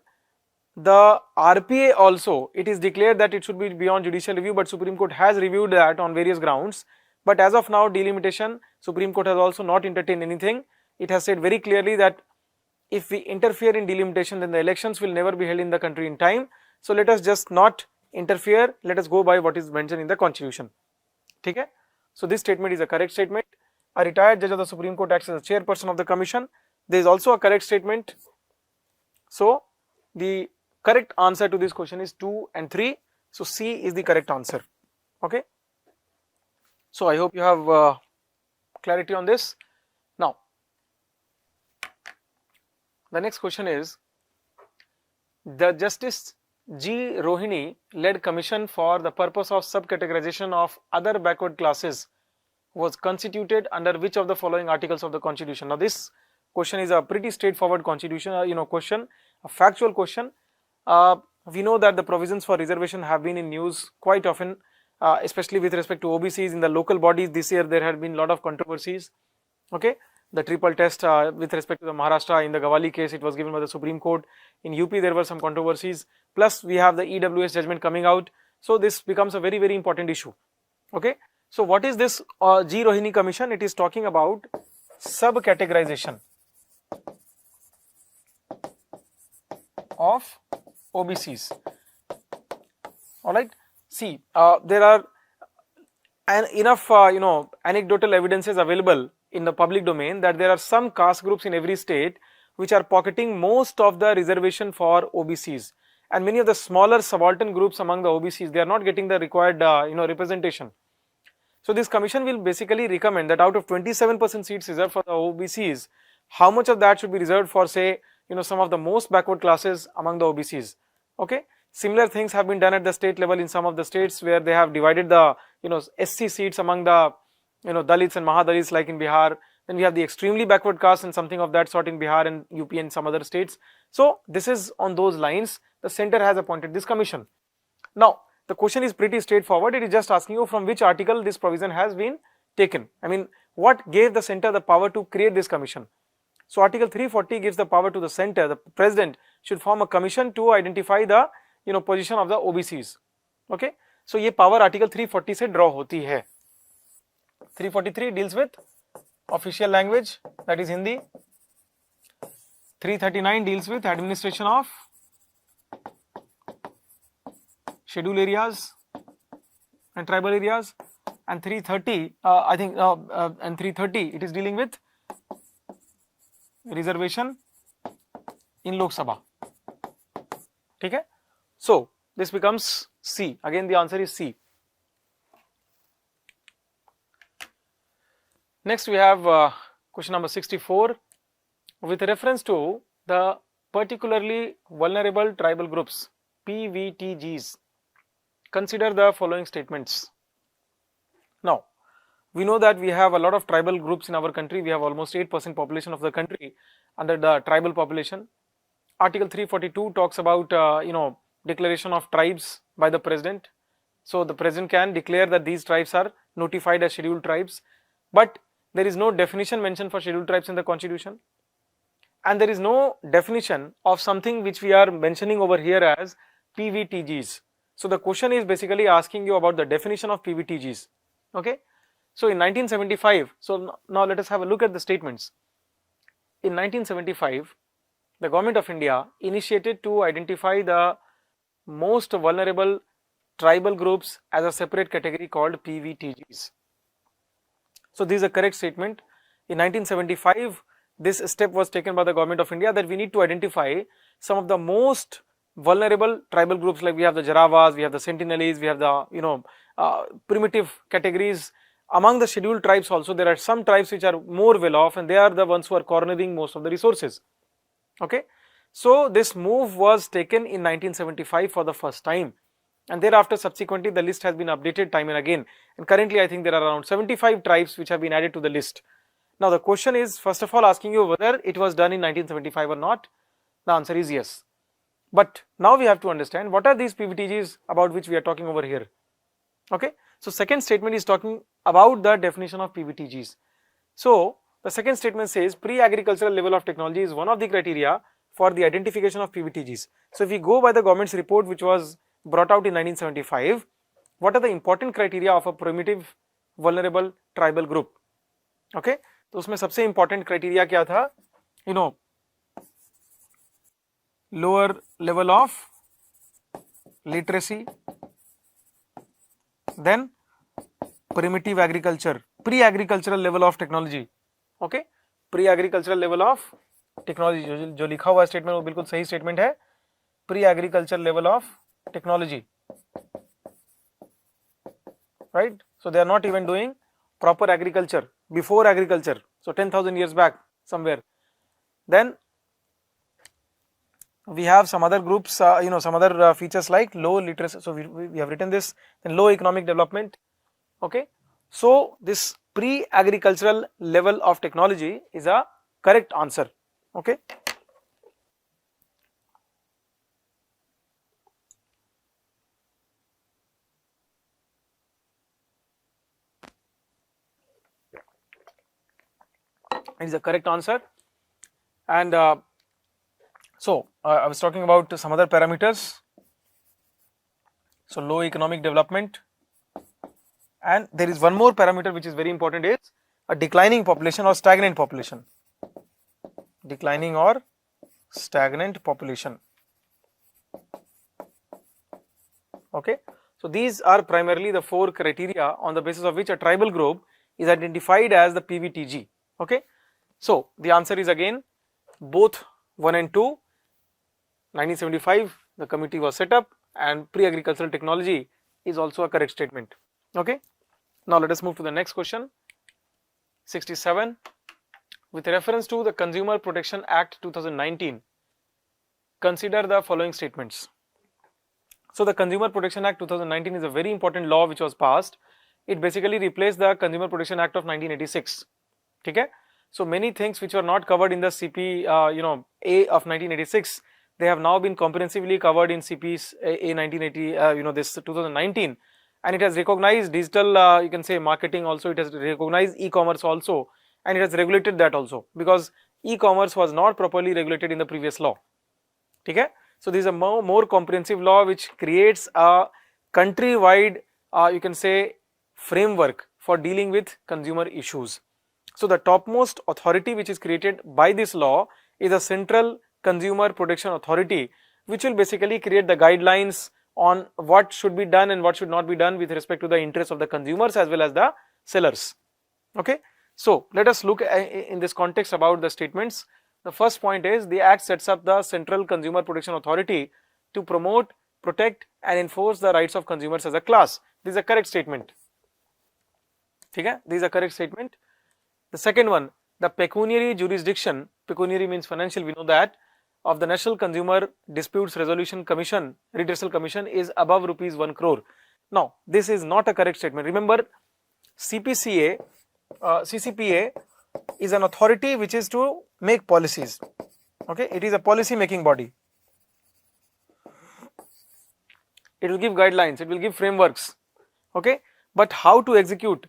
the RPA also, it is declared that it should be beyond judicial review, but Supreme Court has reviewed that on various grounds. But as of now, delimitation, Supreme Court has also not entertained anything. It has said very clearly that if we interfere in delimitation, then the elections will never be held in the country in time. So let us just not interfere. Let us go by what is mentioned in the constitution. Okay? So this statement is a correct statement. A retired judge of the Supreme Court acts as a chairperson of the commission. There is also a correct statement. So the correct answer to this question is 2 and 3. So C is the correct answer. Okay. So I hope you have clarity on this. Now, the next question is, the Justice G. Rohini led commission for the purpose of subcategorization of other backward classes was constituted under which of the following articles of the constitution? Now this question is a pretty straightforward constitution, question, a factual question. We know that the provisions for reservation have been in news quite often, especially with respect to OBCs in the local bodies. This year there had been a lot of controversies. Okay, the triple test with respect to the Maharashtra in the Gawali case, it was given by the Supreme Court. In UP there were some controversies, plus we have the EWS judgment coming out. So this becomes a very, very important issue. Okay, so what is this G. Rohini commission? It is talking about subcategorization of OBCs. Alright, see, there are and enough anecdotal evidences available in the public domain that there are some caste groups in every state which are pocketing most of the reservation for OBCs, and many of the smaller subaltern groups among the OBCs, they are not getting the required representation. So this commission will basically recommend that out of 27% seats reserved for the OBCs, how much of that should be reserved for, say, some of the most backward classes among the OBCs. Okay, similar things have been done at the state level in some of the states where they have divided the SC seats among the Dalits and Mahadalits, like in Bihar. Then we have the extremely backward caste and something of that sort in Bihar and UP and some other states. So this is on those lines. The center has appointed this commission. Now the question is pretty straightforward. It is just asking you from which article this provision has been taken. I mean, what gave the center the power to create this commission? So article 340 gives the power to the center. The president should form a commission to identify the position of the OBCs. Okay, so ये power article 340 से draw होती है. 343 deals with official language, that is Hindi. 339 deals with administration of scheduled areas and tribal areas, and 330 and 330 it is dealing with reservation in Lok Sabha. Okay, so this becomes C. Again the answer is C. Next we have question number 64. With reference to the particularly vulnerable tribal groups, PVTGs, consider the following statements. Now we know that we have a lot of tribal groups in our country. We have almost 8% population of the country under the tribal population. Article 342 talks about declaration of tribes by the president. So the president can declare that these tribes are notified as scheduled tribes, but there is no definition mentioned for scheduled tribes in the constitution, and there is no definition of something which we are mentioning over here as PVTGs. So the question is basically asking you about the definition of PVTGs. Okay, so in 1975, so now let us have a look at the statements. In 1975, the government of India initiated to identify the most vulnerable tribal groups as a separate category called PVTGs. So this is a correct statement. In 1975, this step was taken by the government of India that we need to identify some of the most vulnerable tribal groups, like we have the Jaravas, we have the Sentinelese, we have the primitive categories. Among the scheduled tribes also, there are some tribes which are more well off, and they are the ones who are cornering most of the resources. Okay, so this move was taken in 1975 for the first time, and thereafter subsequently the list has been updated time and again, and currently I think there are around 75 tribes which have been added to the list. Now the question is first of all asking you whether it was done in 1975 or not. The answer is yes. But now we have to understand what are these PVTGs about which we are talking over here. Okay, so second statement is talking about the definition of PVTGs. So the second statement says pre-agricultural level of technology is one of the criteria for the identification of PVTGs. So if we go by the government's report which was brought out in 1975, what are the important criteria of a primitive vulnerable tribal group? Okay, तो उसमें सबसे important criteria क्या था? Lower level of literacy, then primitive agriculture, pre-agricultural level of technology. Okay, pre-agricultural level of technology, जो लिखा हुआ statement वो बिल्कुल सही statement है. Pre-agricultural level of technology, right? So they are not even doing proper agriculture, before agriculture, so 10,000 years back somewhere. Then we have some other groups, some other features like low literacy. So we have written this. Then low economic development. Okay, so this pre-agricultural level of technology is a correct answer. Okay. It is a correct answer. And so I was talking about some other parameters. So low economic development, and there is one more parameter which is very important, is a declining population or stagnant population. Declining or stagnant population. Okay, So these are primarily the 4 criteria on the basis of which a tribal group is identified as the PVTG. Okay. So the answer is again both 1 and 2. 1975 the committee was set up, and pre-agricultural technology is also a correct statement. Okay. Now let us move to the next question. 67. With reference to the Consumer Protection Act 2019, consider the following statements. So the Consumer Protection Act 2019 is a very important law which was passed. It basically replaced the Consumer Protection Act of 1986. Okay. So many things which were not covered in the CP A of 1986, they have now been comprehensively covered in CP's A 1980 this 2019, and it has recognized digital you can say marketing also, it has recognized e-commerce also, and it has regulated that also, because e-commerce was not properly regulated in the previous law. Okay. So this is a more comprehensive law which creates a country-wide you can say framework for dealing with consumer issues. So the topmost authority which is created by this law is a Central Consumer Protection Authority, which will basically create the guidelines on what should be done and what should not be done with respect to the interests of the consumers as well as the sellers. Okay. So let us look in this context about the statements. The first point is the Act sets up the Central Consumer Protection Authority to promote, protect and enforce the rights of consumers as a class. This is a correct statement. Okay? This is a correct statement. The second one, the pecuniary jurisdiction, pecuniary means financial, we know that, of the National Consumer Disputes Resolution Commission, Redressal Commission is above rupees 1 crore. Now, this is not a correct statement. Remember, CCPA is an authority which is to make policies. Okay, it is a policy making body. It will give guidelines, it will give frameworks. Okay, but how to execute?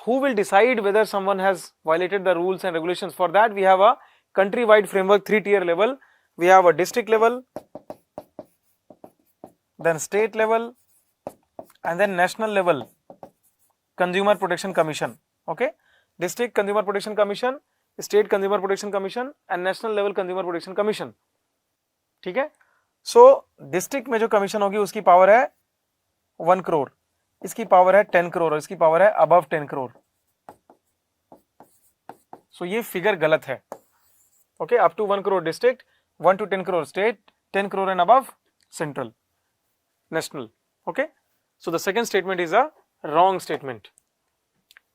Who will decide whether someone has violated the rules and regulations? For that, we have a country-wide framework, 3-tier level. We have a district level, then state level, and then national level Consumer Protection Commission. Okay, district Consumer Protection Commission, state Consumer Protection Commission and national level Consumer Protection Commission. ठीक है. So district में जो commission होगी उसकी power है 1 crore, इसकी power है 10 crore और इसकी power है above 10 crore. So ये figure गलत है. Okay, up to 1 crore district, 1 to 10 crore state, 10 crore and above central, national. Okay, so the second statement is a wrong statement.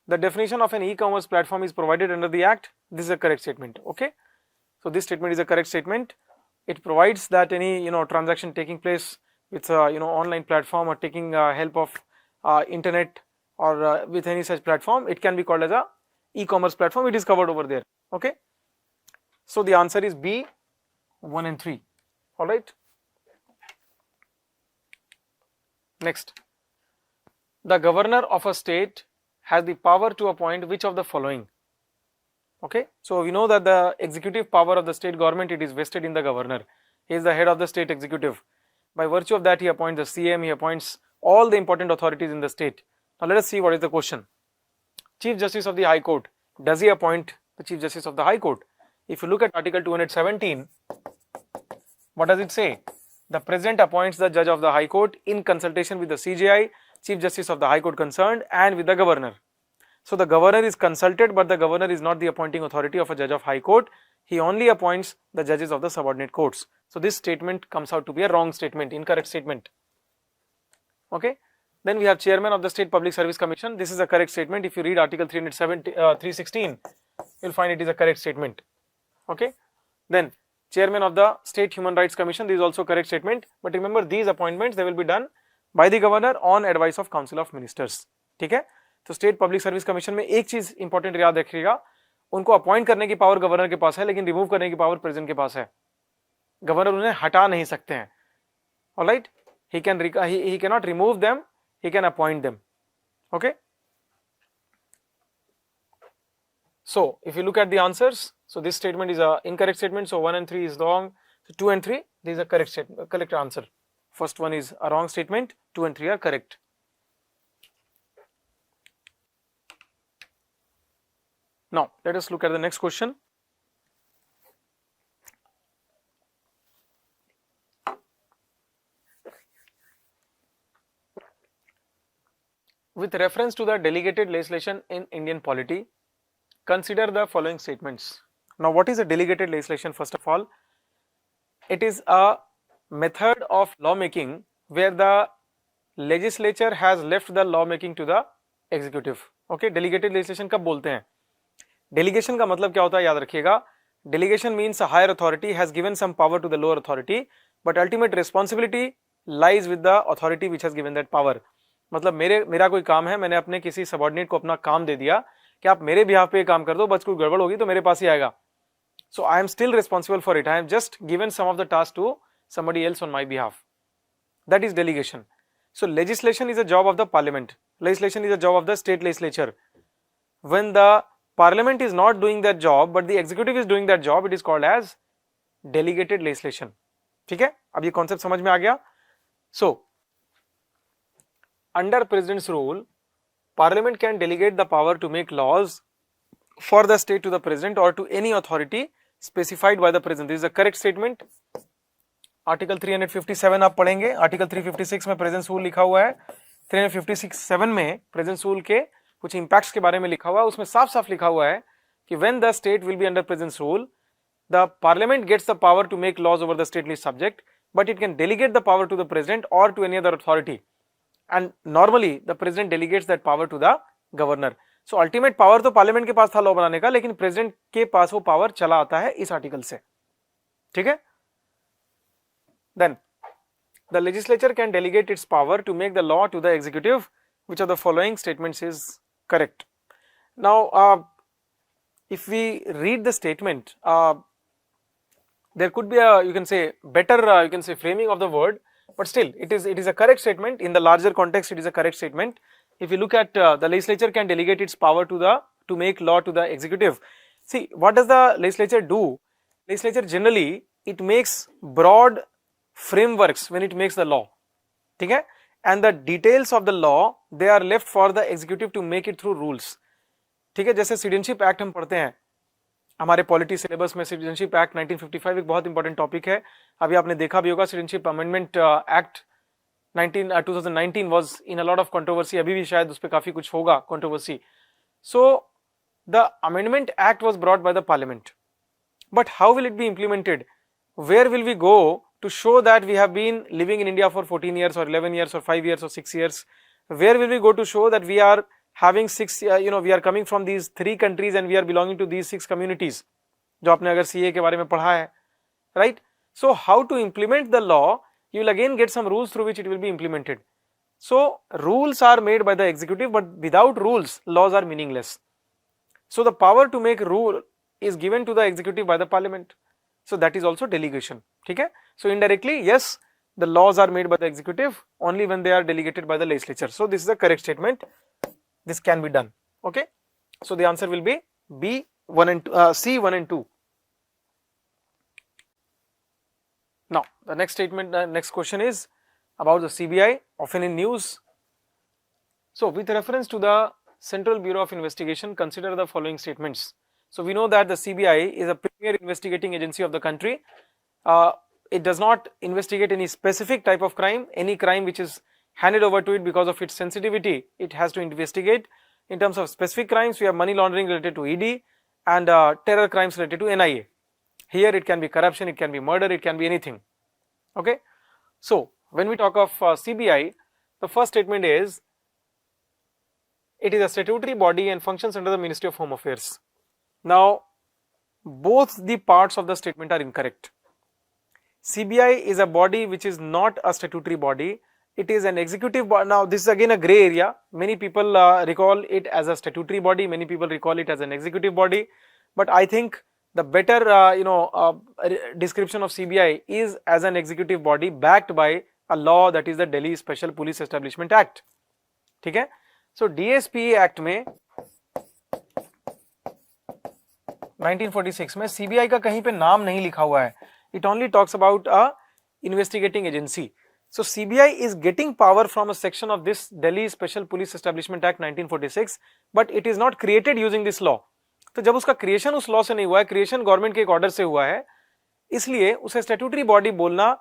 The definition of an e-commerce platform is provided under the Act. This is a correct statement. Okay, so this statement is a correct statement. It provides that any transaction taking place with online platform or taking help of internet or with any such platform, it can be called as a e-commerce platform. It is covered over there. Okay, so the answer is B, 1 and 3. All right. Next, the governor of a state has the power to appoint which of the following? Okay, so we know that the executive power of the state government, it is vested in the governor. He is the head of the state executive. By virtue of that, he appoints the CM, he appoints all the important authorities in the state. Now let us see what is the question. Chief Justice of the High Court, does he appoint the Chief Justice of the High Court? If you look at Article 217, what does it say? The President appoints the Judge of the High Court in consultation with the CJI, Chief Justice of the High Court concerned, and with the Governor. So the Governor is consulted, but the Governor is not the appointing authority of a Judge of High Court. He only appoints the judges of the subordinate courts. So this statement comes out to be a wrong statement, incorrect statement. Okay. Then we have Chairman of the State Public Service Commission. This is a correct statement. If you read Article 316, you'll find it is a correct statement. Okay. Then Chairman of the State Human Rights Commission, this is also correct statement. But remember, these appointments, they will be done by the Governor on advice of Council of Ministers. ठीक है. तो state public service commission में एक चीज important याद रखिएगा, उनको appoint करने की पावर गवर्नर के पास है, लेकिन रिमूव करने की पावर प्रेसिडेंट के पास है. गवर्नर उन्हें हटा नहीं सकते हैं. Alright, he cannot remove them, he can appoint them. Okay, so if you look at the answers, so this statement is a incorrect statement, so 1 and 3 is wrong, so 2 and 3, this is a correct statement, correct answer. First one is a wrong statement, 2 and 3 are correct. Now, let us look at the next question. with reference to the delegated legislation in Indian polity, consider the following statements. Now, what is a delegated legislation? First of all, it is a method of lawmaking where the legislature has left the lawmaking to the executive. Okay, delegated legislation कब बोलते हैं? Delegation का मतलब क्या होता है, याद रखिएगा. Delegation means a higher authority has given some power to the lower authority, but ultimate responsibility lies with the authority which has given that power. मतलब मेरा कोई काम है, मैंने अपने किसी सबऑर्डिनेट को अपना काम दे दिया कि आप मेरे बिहाफ पे काम कर दो, बस कोई गड़बड़ होगी तो मेरे पास ही आएगा. So I am still responsible for it. I have just given some of the task to somebody else on my behalf. That is delegation. So legislation is a job of the parliament. Legislation is a job of the state legislature. When the parliament is not doing that job, but the executive is doing that job, it is called as delegated legislation. ठीक है, अब ये concept समझ में आ गया. So under president's rule, parliament can delegate the power to make laws for the state to the president or to any authority specified by the president. This is a correct statement. Article 357 आप पढ़ेंगे. Article 356 में presence rule लिखा हुआ है. 357 में presence rule के कुछ impacts के बारे में लिखा हुआ है. उसमें साफ साफ लिखा हुआ है कि when the state will be under president's rule, the parliament gets the power to make laws over the state list subject, but it can delegate the power to the president और to any other authority. And normally the president delegates that power to the governor. So ultimate power तो parliament के पास था law बनाने का, लेकिन president के पास वो पावर चला आता है इस आर्टिकल से. ठीक है. Then the legislature can delegate its power to make the law to the executive. Which of the following statements is correct? Now, if we read the statement, there could be a, you can say, better you can say framing of the word, but still it is a correct statement. In the larger context, it is a correct statement. If you look at the legislature can delegate its power to make law to the executive. See, what does the legislature do? Legislature generally it makes broad frameworks when it makes the law. ठीक है, and the details of the law they are left for the executive to make it through rules. ठीक है, जैसे citizenship act हम पढ़ते हैं हमारे polity syllabus में. सिटीजनशिप एक्ट 1955 एक बहुत इंपॉर्टेंट टॉपिक है. अभी आपने देखा भी होगा citizenship amendment act 2019 was in a lot of controversy. अभी भी शायद उस पर काफी कुछ होगा controversy. So the amendment act was brought by the parliament, but how will it be implemented? Where will we go to show that we have been living in India for 14 years or 11 years or 5 years or 6 years? Where will we go to show that we are having we are coming from these 3 countries and we are belonging to these 6 communities? जो आपने अगर CA के बारे में पढ़ा है, right? So how to implement the law? You will again get some rules through which it will be implemented. So rules are made by the executive, but without rules, laws are meaningless. So the power to make rule is given to the executive by the parliament. So that is also delegation. ठीक है. So indirectly, yes, the laws are made by the executive only when they are delegated by the legislature. So this is a correct statement. This can be done. Okay. So the answer will be B 1 and 2, C 1 and 2. Now the next statement, next question is about the CBI, often in news. So with reference to the Central Bureau of Investigation, consider the following statements. So we know that the CBI is a premier investigating agency of the country. It does not investigate any specific type of crime. Any crime which is handed over to it because of its sensitivity, it has to investigate. In terms of specific crimes, we have money laundering related to ED and terror crimes related to NIA. Here it can be corruption, it can be murder, it can be anything. Okay. So when we talk of CBI, the first statement is it is a statutory body and functions under the Ministry of Home Affairs. Now, both the parts of the statement are incorrect. CBI is a body which is not a statutory body. It is an executive body. Now, this is again a gray area. Many people recall it as a statutory body. Many people recall it as an executive body. But I think the better, description of CBI is as an executive body backed by a law, that is the Delhi Special Police Establishment Act. ठीक है? So, DSPA Act में 1946 में CBI का कहीं पे नाम नहीं लिखा हुआ है. It only talks about a investigating agency. So CBI is getting power from a section of this Delhi Special Police Establishment Act 1946, but it is not created using this law. तो जब उसका क्रिएशन उस law से नहीं हुआ है, creation government के एक ऑर्डर से हुआ है, इसलिए उसे स्टैट्यूटरी बॉडी बोलना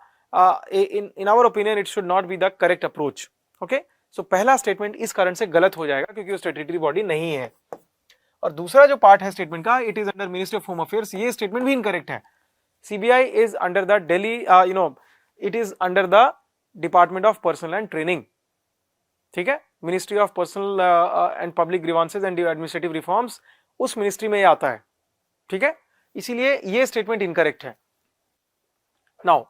in our opinion it should not be the correct approach. Okay, सो पहला स्टेटमेंट इस कारण से गलत हो जाएगा क्योंकि वो स्टैट्यूटरी बॉडी नहीं है। और दूसरा जो पार्ट है स्टेटमेंट का, it is under ministry of home affairs, ये स्टेटमेंट भी इनकरेक्ट है। CBI is under the Delhi, it is under the department of personal and training, ठीक है, ministry of personal and public grievances and administrative reforms, उस ministry में ये आता है, ठीक है, इसीलिए ये स्टेटमेंट इनकरेक्ट है। Now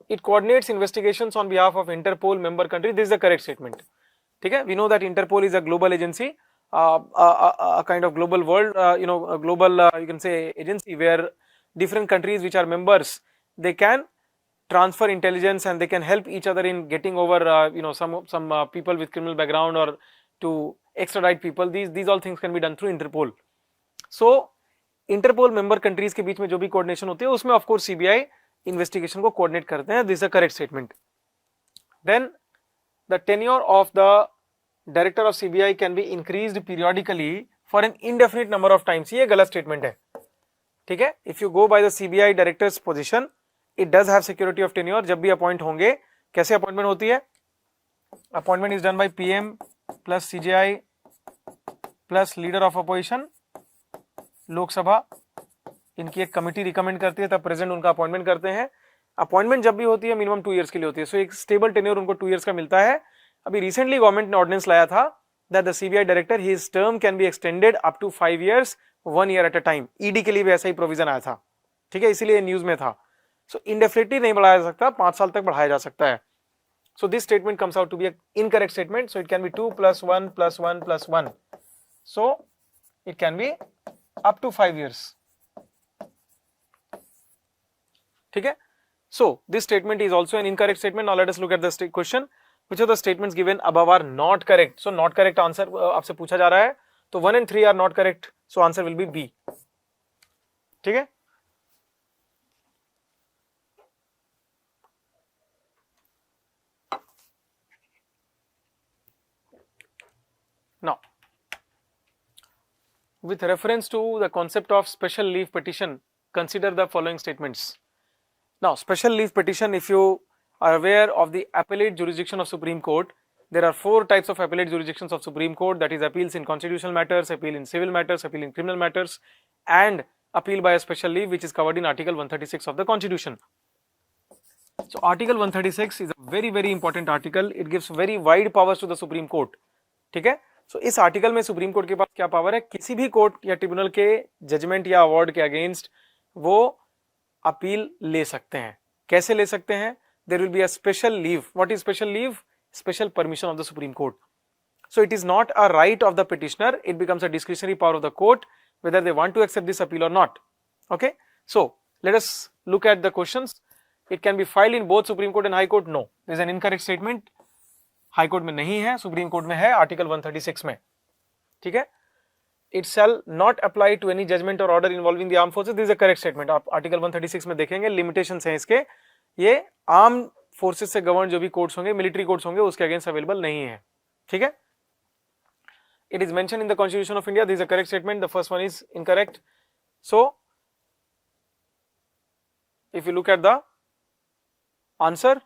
it coordinates investigations on behalf of Interpol member country, this is the correct statement, ठीक है। We know that Interpol is a global agency, a kind of global world, a global you can say agency where different countries which are members, they can transfer intelligence and they can help each other in getting over some people with criminal background or to extradite people. These all things can be done through Interpol. So Interpol member countries के बीच में जो भी coordination होती है उसमें of course CBI investigation को coordinate करते हैं, this is a correct statement. Then the tenure of the director of CBI can be increased periodically for an indefinite number of times, ये गलत स्टेटमेंट है, ठीक है। If you go by the CBI directors position, it does have security of tenure. जब भी appoint होंगे, कैसे appointment होती है, appointment is done by PM plus CJI plus leader of opposition, Lok Sabha, इनकी एक कमिटी रिकमेंड करती है, तब प्रेसिडेंट उनका अपॉइंटमेंट करते हैं। अपॉइंटमेंट जब भी होती है मिनिमम 2 ईयर्स के लिए होती है, सो एक स्टेबल टेन्योर उनको 2 ईयर्स का मिलता है। अभी रिसेंटली गवर्नमेंट ने ऑर्डिनेंस लाया था that the CBI director his term can be extended up to 5 years 1 year at a time. ED के लिए भी ऐसा ही प्रोविजन आया था, ठीक है, इसीलिए न्यूज में था। सो इंडेफिनिटली नहीं बढ़ाया जा सकता, 5 साल तक बढ़ाया जा सकता है। So this statement comes out to be incorrect statement, so it can be 2 + 1 + 1 + 1, so it can be up to 5 years, ठीक है। So this statement is also an incorrect statement. Now let us look at the question, which of the statements given above are not correct? So not correct answer आपसे पूछा जा रहा है, तो 1 and 3 are not correct, so answer will be B, ठीक है। Now with reference to the concept of special leave petition, consider the following statements. Now special leave petition, if you are aware of the appellate jurisdiction of Supreme Court, there are 4 types of appellate jurisdictions of Supreme Court, that is appeals in constitutional matters, appeal in civil matters, appeal in criminal matters, and appeal by a special leave, which is covered in Article 136 of the Constitution. So Article 136 is a very very important article, it gives very wide powers to the Supreme Court, ठीक है। So इस article में supreme court के पास क्या power है, किसी भी court या ट्रिब्यूनल के जजमेंट या अवार्ड के अगेंस्ट वो अपील ले सकते हैं। कैसे ले सकते हैं, there will be a special leave. What is special leave? Special permission of the Supreme Court. So it is not a right of the petitioner, it becomes a discretionary power of the court whether they want to accept this appeal or not. Okay, so let us look at the questions. It can be filed in both Supreme Court and High Court. No, there is an incorrect statement. High Court में नहीं है, Supreme Court में है, Article 136 में, ठीक है। It shall not apply to any judgment or order involving the armed forces, this is a correct statement। आप Article 136 में देखेंगे, limitations हैं इसके, ये आर्म फोर्सेस से गवर्न जो भी कोर्ट्स होंगे, मिलिट्री कोर्ट्स होंगे, उसके अगेंस्ट अवेलेबल नहीं है, ठीक है। It is mention in the constitution of India, this is a correct statement, the first one is incorrect. So if you look at the answer,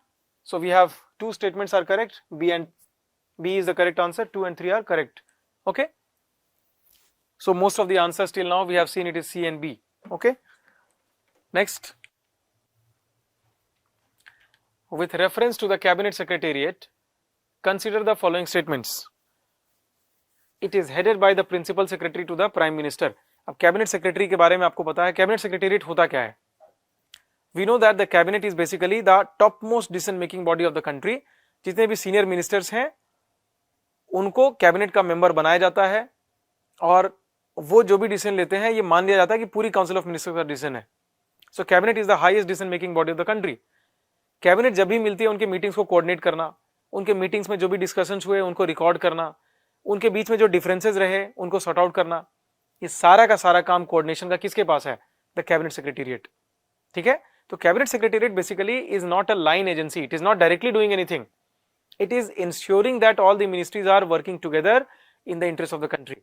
so we have 2 statements are correct, B is the correct answer, 2 and 3 are correct, okay। So most of the answers till now we have seen it is C and B, okay। Next, with reference to the cabinet secretariat, consider the following statements. It is headed by the principal secretary to the prime minister. अब cabinet secretary के बारे में आपको पता है, cabinet secretariat होता क्या है। We know that the cabinet is basically the topmost decision making body of the country. जितने भी सीनियर मिनिस्टर्स हैं उनको कैबिनेट का मेंबर बनाया जाता है और वो जो भी डिसीजन लेते हैं ये मान लिया जाता है कि पूरी काउंसिल ऑफ मिनिस्टर्स का डिसीजन है। So cabinet is the highest decision making body of the country. Cabinet जब भी मिलती है उनके मीटिंग्स को कोऑर्डिनेट करना, उनके मीटिंग्स में जो भी डिस्कशंस हुए उनको रिकॉर्ड करना, उनके बीच में जो डिफरेंसेस रहे उनको सॉर्ट आउट करना, ये सारा का सारा काम कोऑर्डिनेशन का किसके पास है, द कैबिनेट सेक्रेटेरिएट, ठीक है। तो cabinet secretariat basically is not a line agency, it is not directly doing anything, it is ensuring that all the ministries are working together in the interest of the country.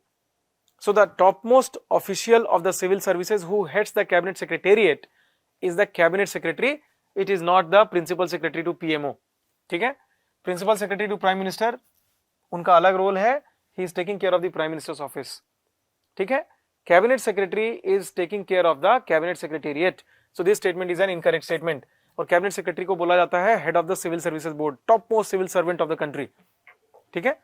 So the topmost official of the civil services who heads the cabinet secretariat is the cabinet secretary, it is not the principal secretary to PMO, ठीक है। principal secretary to prime minister उनका अलग role है, he is taking care of the prime minister's office, ठीक है। Cabinet secretary is taking care of the cabinet secretariat, so this statement is an incorrect statement. और cabinet secretary को बोला जाता है head of the civil services board, top most civil servant of the country, ठीक है।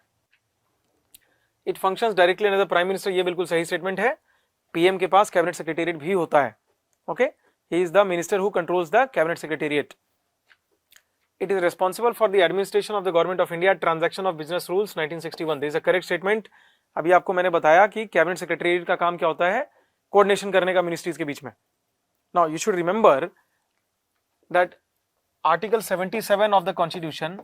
It functions directly under the prime minister, ये बिल्कुल सही स्टेटमेंट है। पीएम के पास कैबिनेट सेक्रेटेरिएट भी होता है, okay. He is the minister who controls the cabinet secretariat. It is responsible for the administration of the government of India, transaction of business rules 1961. This is a correct statement. अभी आपको मैंने बताया कि cabinet secretariat का काम क्या होता है, कोऑर्डिनेशन करने का मिनिस्ट्रीज के बीच में। Now you should remember that Article 77 of the Constitution,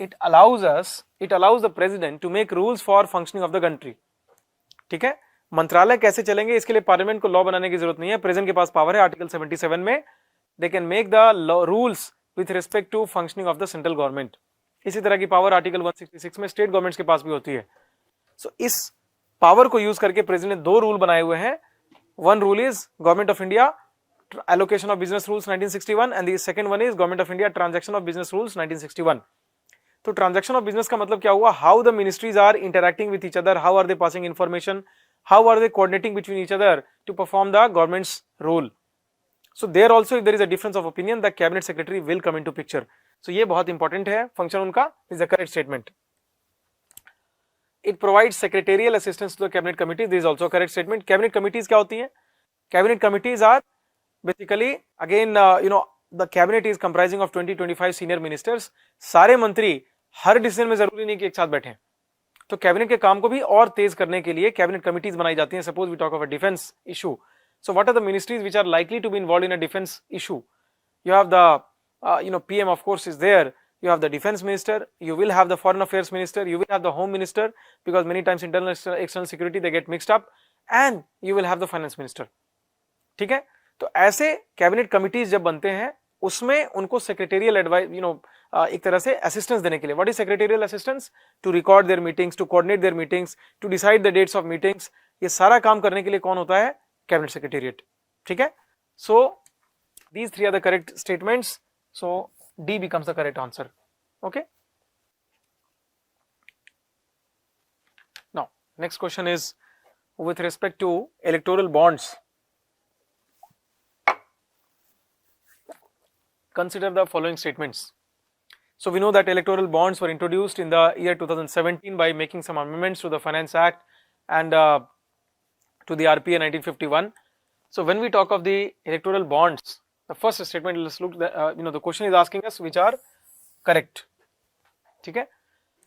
it allows the president to make rules for functioning of the country, ठीक है। मंत्रालय कैसे चलेंगे इसके लिए पार्लियामेंट को लॉ बनाने की जरूरत नहीं है, प्रेसिडेंट के पास पावर है। आर्टिकल 77 में they can make the rules with respect to functioning of the central government. इसी तरह की पावर आर्टिकल 166 में स्टेट गवर्नमेंट्स के पास भी होती है। सो इस पावर को यूज करके प्रेसिडेंट ने दो रूल बनाए हुए हैं। One rule is government of India allocation of business rules 1961 and the second one is government of India transaction of business rules 1961. तो transaction of business का मतलब क्या हुआ, how the ministries are interacting with each other, how are they passing information, how are they coordinating between each other to perform the government's role. So there also if there is a difference of opinion the cabinet secretary will come into picture. So ये बहुत important है, function उनका is the correct statement. It provides secretarial assistance to the cabinet committees, this is also a correct statement. Cabinet committees क्या होती हैं? Cabinet committees are basically again the cabinet is comprising of 20-25 senior ministers. सारे मंत्री हर decision में जरूरी नहीं कि एक साथ बैठे, तो कैबिनेट के काम को भी और तेज करने के लिए कैबिनेट कमिटीज बनाई जाती हैं। Suppose we talk of a defence issue, so what are the ministries which are likely to be involved in a defense issue? You have the PM of course is there, you have the defense minister, you will have the foreign affairs minister, you will have the home minister because many times internal external security they get mixed up, and you will have the finance minister, ठीक है। तो ऐसे cabinet committees जब बनते हैं उसमें उनको secretarial advice एक तरह से असिस्टेंस देने के लिए, what is secretarial assistance, to record their meetings, to coordinate their meetings, to decide the dates of meetings, ये सारा काम करने के लिए कौन होता है, कैबिनेट सेक्रेटेरिएट, ठीक है। So these three are the correct statements, so D becomes the correct answer, okay. Now next question is with respect to electoral bonds. Consider the following statements. So we know that electoral bonds were introduced in the year 2017 by making some amendments to the Finance Act and to the RPA 1951. So when we talk of the electoral bonds, the first statement, let's look the question is asking us which are correct, okay?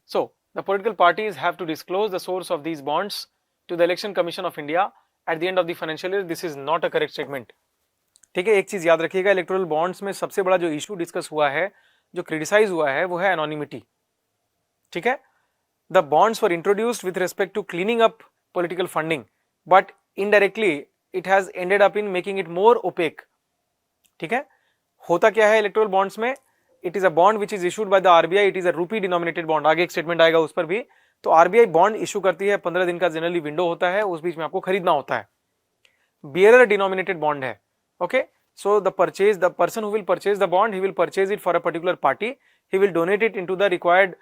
So the political parties have to disclose the source of these bonds to the Election Commission of India at the end of the financial year. This is not a correct statement, ठीक है। एक चीज याद रखिएगा, electoral bonds में सबसे बड़ा जो इशू डिस्कस हुआ है, जो क्रिटिसाइज हुआ है, वो है एनोनिमिटी, ठीक है। The bonds were introduced with respect to cleaning up political funding, but indirectly it has ended up in making it more opaque, ठीक है। होता क्या है इलेक्टोरल बॉन्ड्स में, it is a bond which is issued by the RBI, it is a rupee denominated bond, आगे एक statement आएगा उस पर भी। तो आरबीआई बॉन्ड इशू करती है, 15 दिन का जनरली विंडो होता है, उस बीच में आपको खरीदना होता है। बियरर डिनोमिनेटेड बॉन्ड है, okay, so the person who will purchase the bond, he will purchase it for a particular party, he will donate it into the required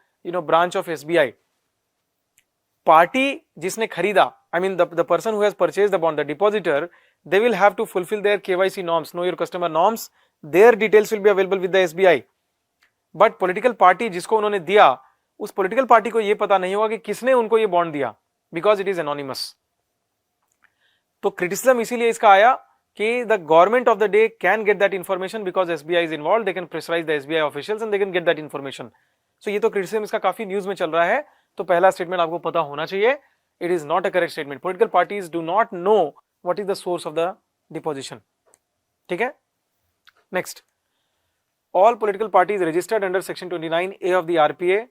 branch of SBI. Party जिसने खरीदा, I mean the person who has purchased the bond, the depositor, they will have to fulfill their KYC norms, know your customer norms, their details will be available with the SBI. But political party जिसको उन्होंने दिया, उस political party को ये पता नहीं होगा कि किसने उनको ये bond दिया, because it is anonymous. तो criticism इसीलिए इसका आया कि the government of the day can get that information because SBI is involved, they can pressurize the SBI officials and they can get that information. So ये तो criticism इसका काफी news में चल रहा है, तो पहला स्टेटमेंट आपको पता होना चाहिए, it is not a correct statement. Political parties do not know what is the source of the deposition, ठीक है। Next, all political parties registered under section 29A of the RPA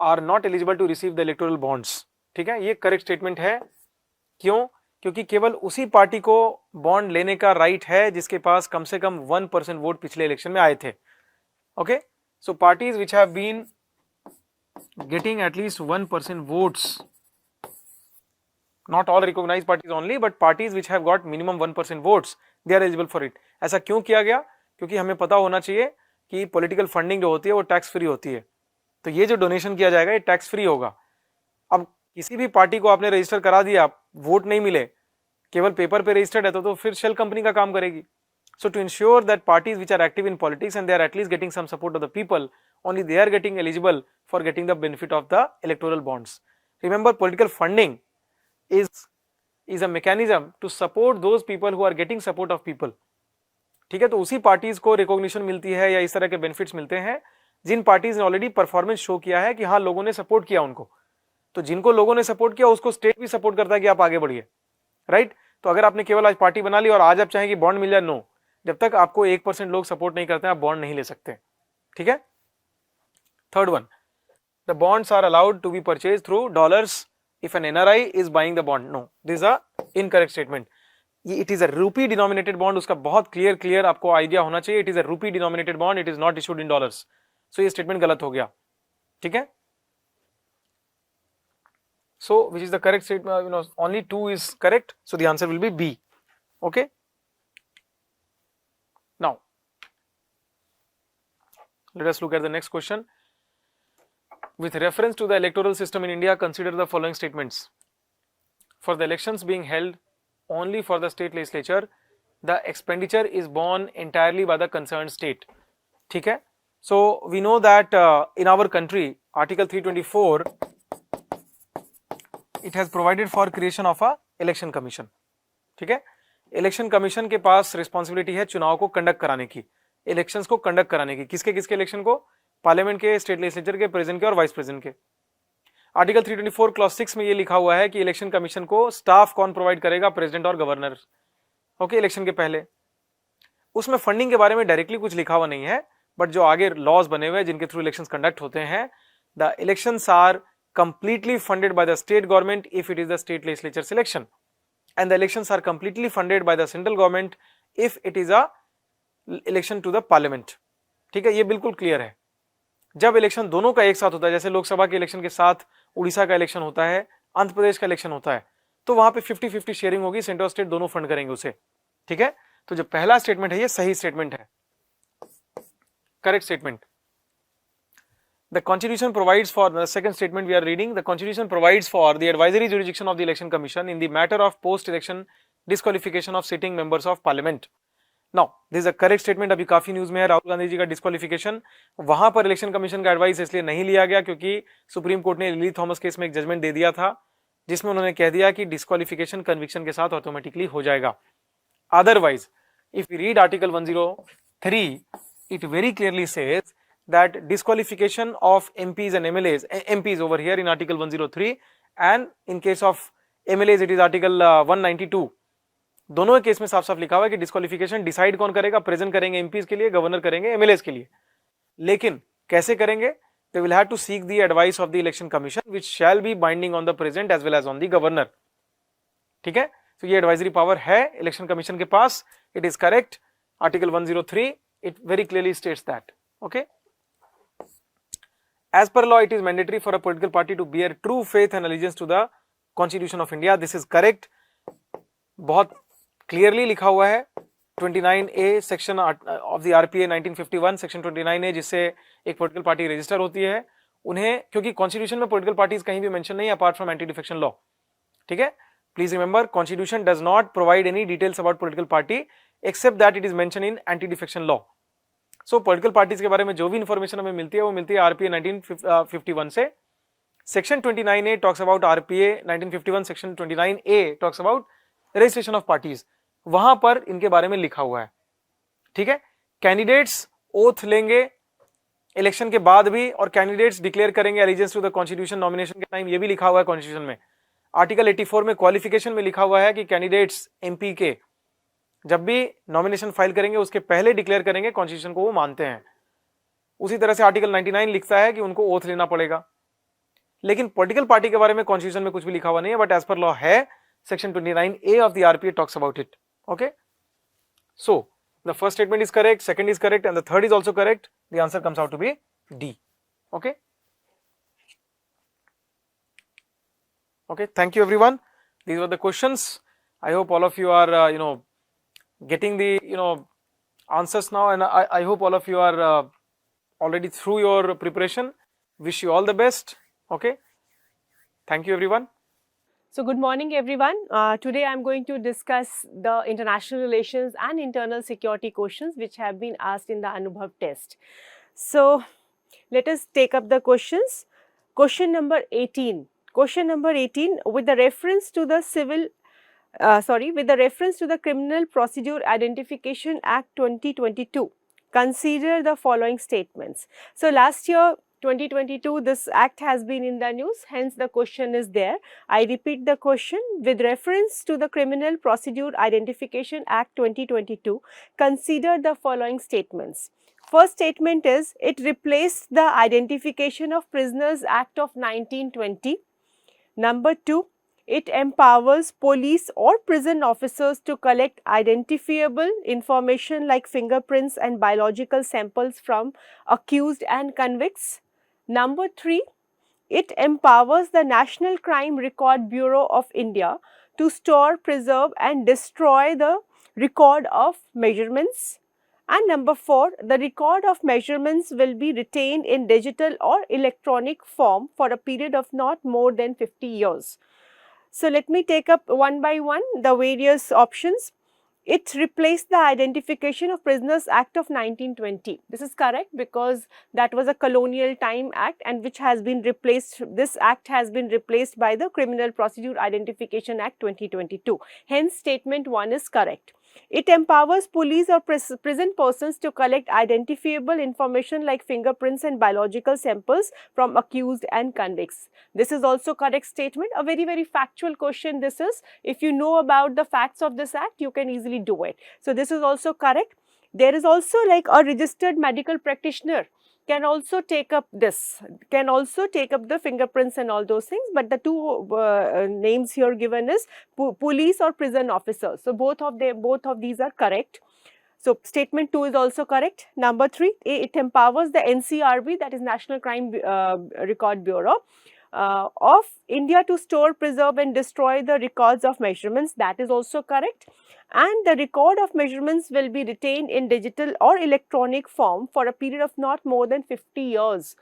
are not eligible to receive the electoral bonds, ठीक है। ये correct statement है, क्यों, क्योंकि केवल उसी पार्टी को बॉन्ड लेने का राइट है जिसके पास कम से कम 1% वोट पिछले इलेक्शन में आए थे, okay. So parties which have been getting at least 1% votes, not all recognised parties only, but parties which have got minimum 1% votes, they are eligible for it. ऐसा क्यों किया गया, क्योंकि हमें पता होना चाहिए कि पॉलिटिकल फंडिंग जो होती है वो टैक्स फ्री होती है, तो ये जो डोनेशन किया जाएगा ये टैक्स फ्री होगा। अब किसी भी पार्टी को आपने रजिस्टर करा दिया, वोट नहीं मिले, केवल पेपर पे रजिस्टर्ड है तो फिर शेल कंपनी का काम करेगी. So to ensure that parties which are active in politics and they are at least getting some support of the people, only they are getting eligible for getting the benefit of the electoral bonds. Remember, political funding is a mechanism to support those people who are getting support of people. ठीक है, तो उसी parties को recognition मिलती है या इस तरह के बेनिफिट्स मिलते हैं जिन पार्टीज ने ऑलरेडी परफॉर्मेंस शो किया है कि हाँ लोगों ने सपोर्ट किया उनको. तो जिनको लोगों ने सपोर्ट किया उसको स्टेट भी सपोर्ट करता है कि आप आगे बढ़िए, राइट. तो अगर आपने केवल आज पार्टी बना ली और आज आप चाहें कि बॉन्ड मिल जाए, नो, जब तक आपको 1% लोग सपोर्ट नहीं करते हैं आप बॉन्ड नहीं ले सकते. ठीक है. Third one, the bonds are allowed to be purchase through dollars if an NRI is buying the bond. No, this is a incorrect statement. It is a rupee denominated bond. उसका बहुत clear आपको idea होना चाहिए. It is a rupee denominated bond, it is not issued in dollars. So ये statement गलत हो गया. ठीक है. So which is the correct statement? Only 2 is correct, so the answer will be B. Okay. Now let us look at the next question. With reference to the electoral system in India, consider the following statements. For the elections being held only for the state legislature, the expenditure is borne entirely by the concerned state. ठीक है. So we know that in our country, Article 324 it has provided for creation of a election commission. ठीक है. Election commission के पास responsibility है चुनाव को conduct कराने की, इलेक्शंस को कंडक्ट कराने की. किसके किसके इलेक्शन को? पार्लियामेंट के, स्टेट लेजिस्लेचर के, प्रेसिडेंट के और वाइस प्रेसिडेंट के. आर्टिकल 324 क्लॉज 6 में ये लिखा हुआ है कि इलेक्शन कमीशन को स्टाफ कौन प्रोवाइड करेगा? प्रेसिडेंट और गवर्नर. ओके, इलेक्शन के पहले. उसमें फंडिंग के बारे में डायरेक्टली कुछ लिखा हुआ नहीं है, बट जो आगे लॉज बने हुए हैं जिनके थ्रू इलेक्शंस कंडक्ट होते हैं, the elections are completely funded by the state government if it is the state legislature selection, and the elections are completely funded by the central government if it is a election to the parliament. ठीक है, ये बिल्कुल clear है. जब election दोनों का एक साथ होता है, जैसे लोकसभा के इलेक्शन के साथ उड़ीसा का इलेक्शन होता है, आंध्र प्रदेश का इलेक्शन होता है, तो वहां पे 50-50 शेयरिंग होगी, सेंटर और स्टेट दोनों फंड करेंगे उसे. ठीक है. तो जो पहला स्टेटमेंट है ये सही स्टेटमेंट है, correct statement. The Constitution provides for the second statement we are reading. The Constitution provides for the advisory jurisdiction of the Election Commission in the matter of post-election disqualification of sitting members of Parliament. Now, this is a correct statement. अभी काफी news में है राहुल गांधी जी का disqualification. वहां पर election commission का advice इसलिए नहीं लिया गया क्योंकि सुप्रीम कोर्ट ने लिली थॉमस केस में एक जजमेंट दे दिया था जिसमें उन्होंने कह दिया कि डिस्क्वालिफिकेशन कन्विक्शन के साथ ऑटोमेटिकली हो जाएगा. Otherwise if you read article 103, it very clearly says that disqualification of MPs and MPs over here in article 103, and in case of MLAs it is article 192. दोनों केस में साफ साफ लिखा हुआ है कि डिस्क्वालिफिकेशन डिसाइड कौन करेगा? प्रेजेंट करेंगे एमपीज के लिए, गवर्नर करेंगे एमएलएस के लिए. लेकिन कैसे करेंगे? They will have to seek the advice of the election commission which shall be binding on the president as well as on the governor. ठीक है. तो ये एडवाइजरी पावर है इलेक्शन कमीशन के पास. It is correct. Article 103 it very clearly states that. Okay. As per law, it is mandatory for a political party to bear true faith and allegiance to the Constitution of India. This is correct. बहुत clearly लिखा हुआ है 29A section of the RPA 1951 section 29A, जिससे एक political party register होती है. उन्हें क्योंकि Constitution में political parties कहीं भी mention नहीं है apart from anti-defection law. ठीक है. Please remember, Constitution does not provide any details about political party except that it is mentioned in anti-defection law. So political parties के बारे में जो भी information हमें मिलती है वो मिलती है RPA 1951 से. Section 29A talks about RPA 1951. Section 29A talks about registration of parties. वहां पर इनके बारे में लिखा हुआ है. ठीक है. कैंडिडेट्स ओथ लेंगे इलेक्शन के बाद भी और कैंडिडेट्स डिक्लेयर करेंगे allegiance to the constitution nomination के टाइम. ये भी लिखा हुआ है कॉन्स्टिट्यूशन में. आर्टिकल 84 में क्वालिफिकेशन में लिखा हुआ है कि कैंडिडेट्स एमपी के जब भी नॉमिनेशन फाइल करेंगे उसके पहले डिक्लेयर करेंगे कॉन्स्टिट्यूशन को वो मानते हैं. उसी तरह से आर्टिकल 99 लिखता है कि उनको ओथ लेना पड़ेगा. लेकिन पॉलिटिकल पार्टी के बारे में कॉन्स्टिट्यूशन में कुछ भी लिखा हुआ नहीं है, बट एज पर लॉ है. Section 29A of the RPA talks about it. Okay. So the first statement is correct, second is correct and the third is also correct. The answer comes out to be D. Okay. Okay, thank you everyone. These were the questions. I hope all of you are getting the answers now, and I hope all of you are already through your preparation. Wish you all the best. Okay. Thank you everyone. So good morning everyone. Today I am going to discuss the international relations and internal security questions which have been asked in the ANUBHAV test. So let us take up the questions. Question number 18. Question number 18, with the reference to the Criminal Procedure Identification Act 2022, consider the following statements. So last year 2022 this act has been in the news, hence the question is there. I repeat the question. With reference to the Criminal Procedure Identification Act 2022, consider the following statements. First statement is, it replaced the Identification of Prisoners Act of 1920. Number 2, it empowers police or prison officers to collect identifiable information like fingerprints and biological samples from accused and convicts. Number 3, it empowers the National Crime Record Bureau of India to store, preserve and destroy the record of measurements. And number 4, the record of measurements will be retained in digital or electronic form for a period of not more than 50 years. So let me take up one by one the various options. It replaced the Identification of Prisoners Act of 1920. This is correct because that was a colonial time act and which has been replaced, this act has been replaced by the Criminal Procedure Identification Act 2022. Hence statement 1 is correct. It empowers police or prison persons to collect identifiable information like fingerprints and biological samples from accused and convicts. This is also correct statement. A very factual question this is. If you know about the facts of this act, you can easily do it. So this is also correct. There is also like a registered medical practitioner can also take up this, can also take up the fingerprints and all those things, but the two names here given is police or prison officers. So both of these are correct. So statement 2 is also correct. Number 3, it empowers the NCRB, that is National Crime Record Bureau of India, to store, preserve and destroy the records of measurements. That is also correct. And the record of measurements will be retained in digital or electronic form for a period of not more than 50 years.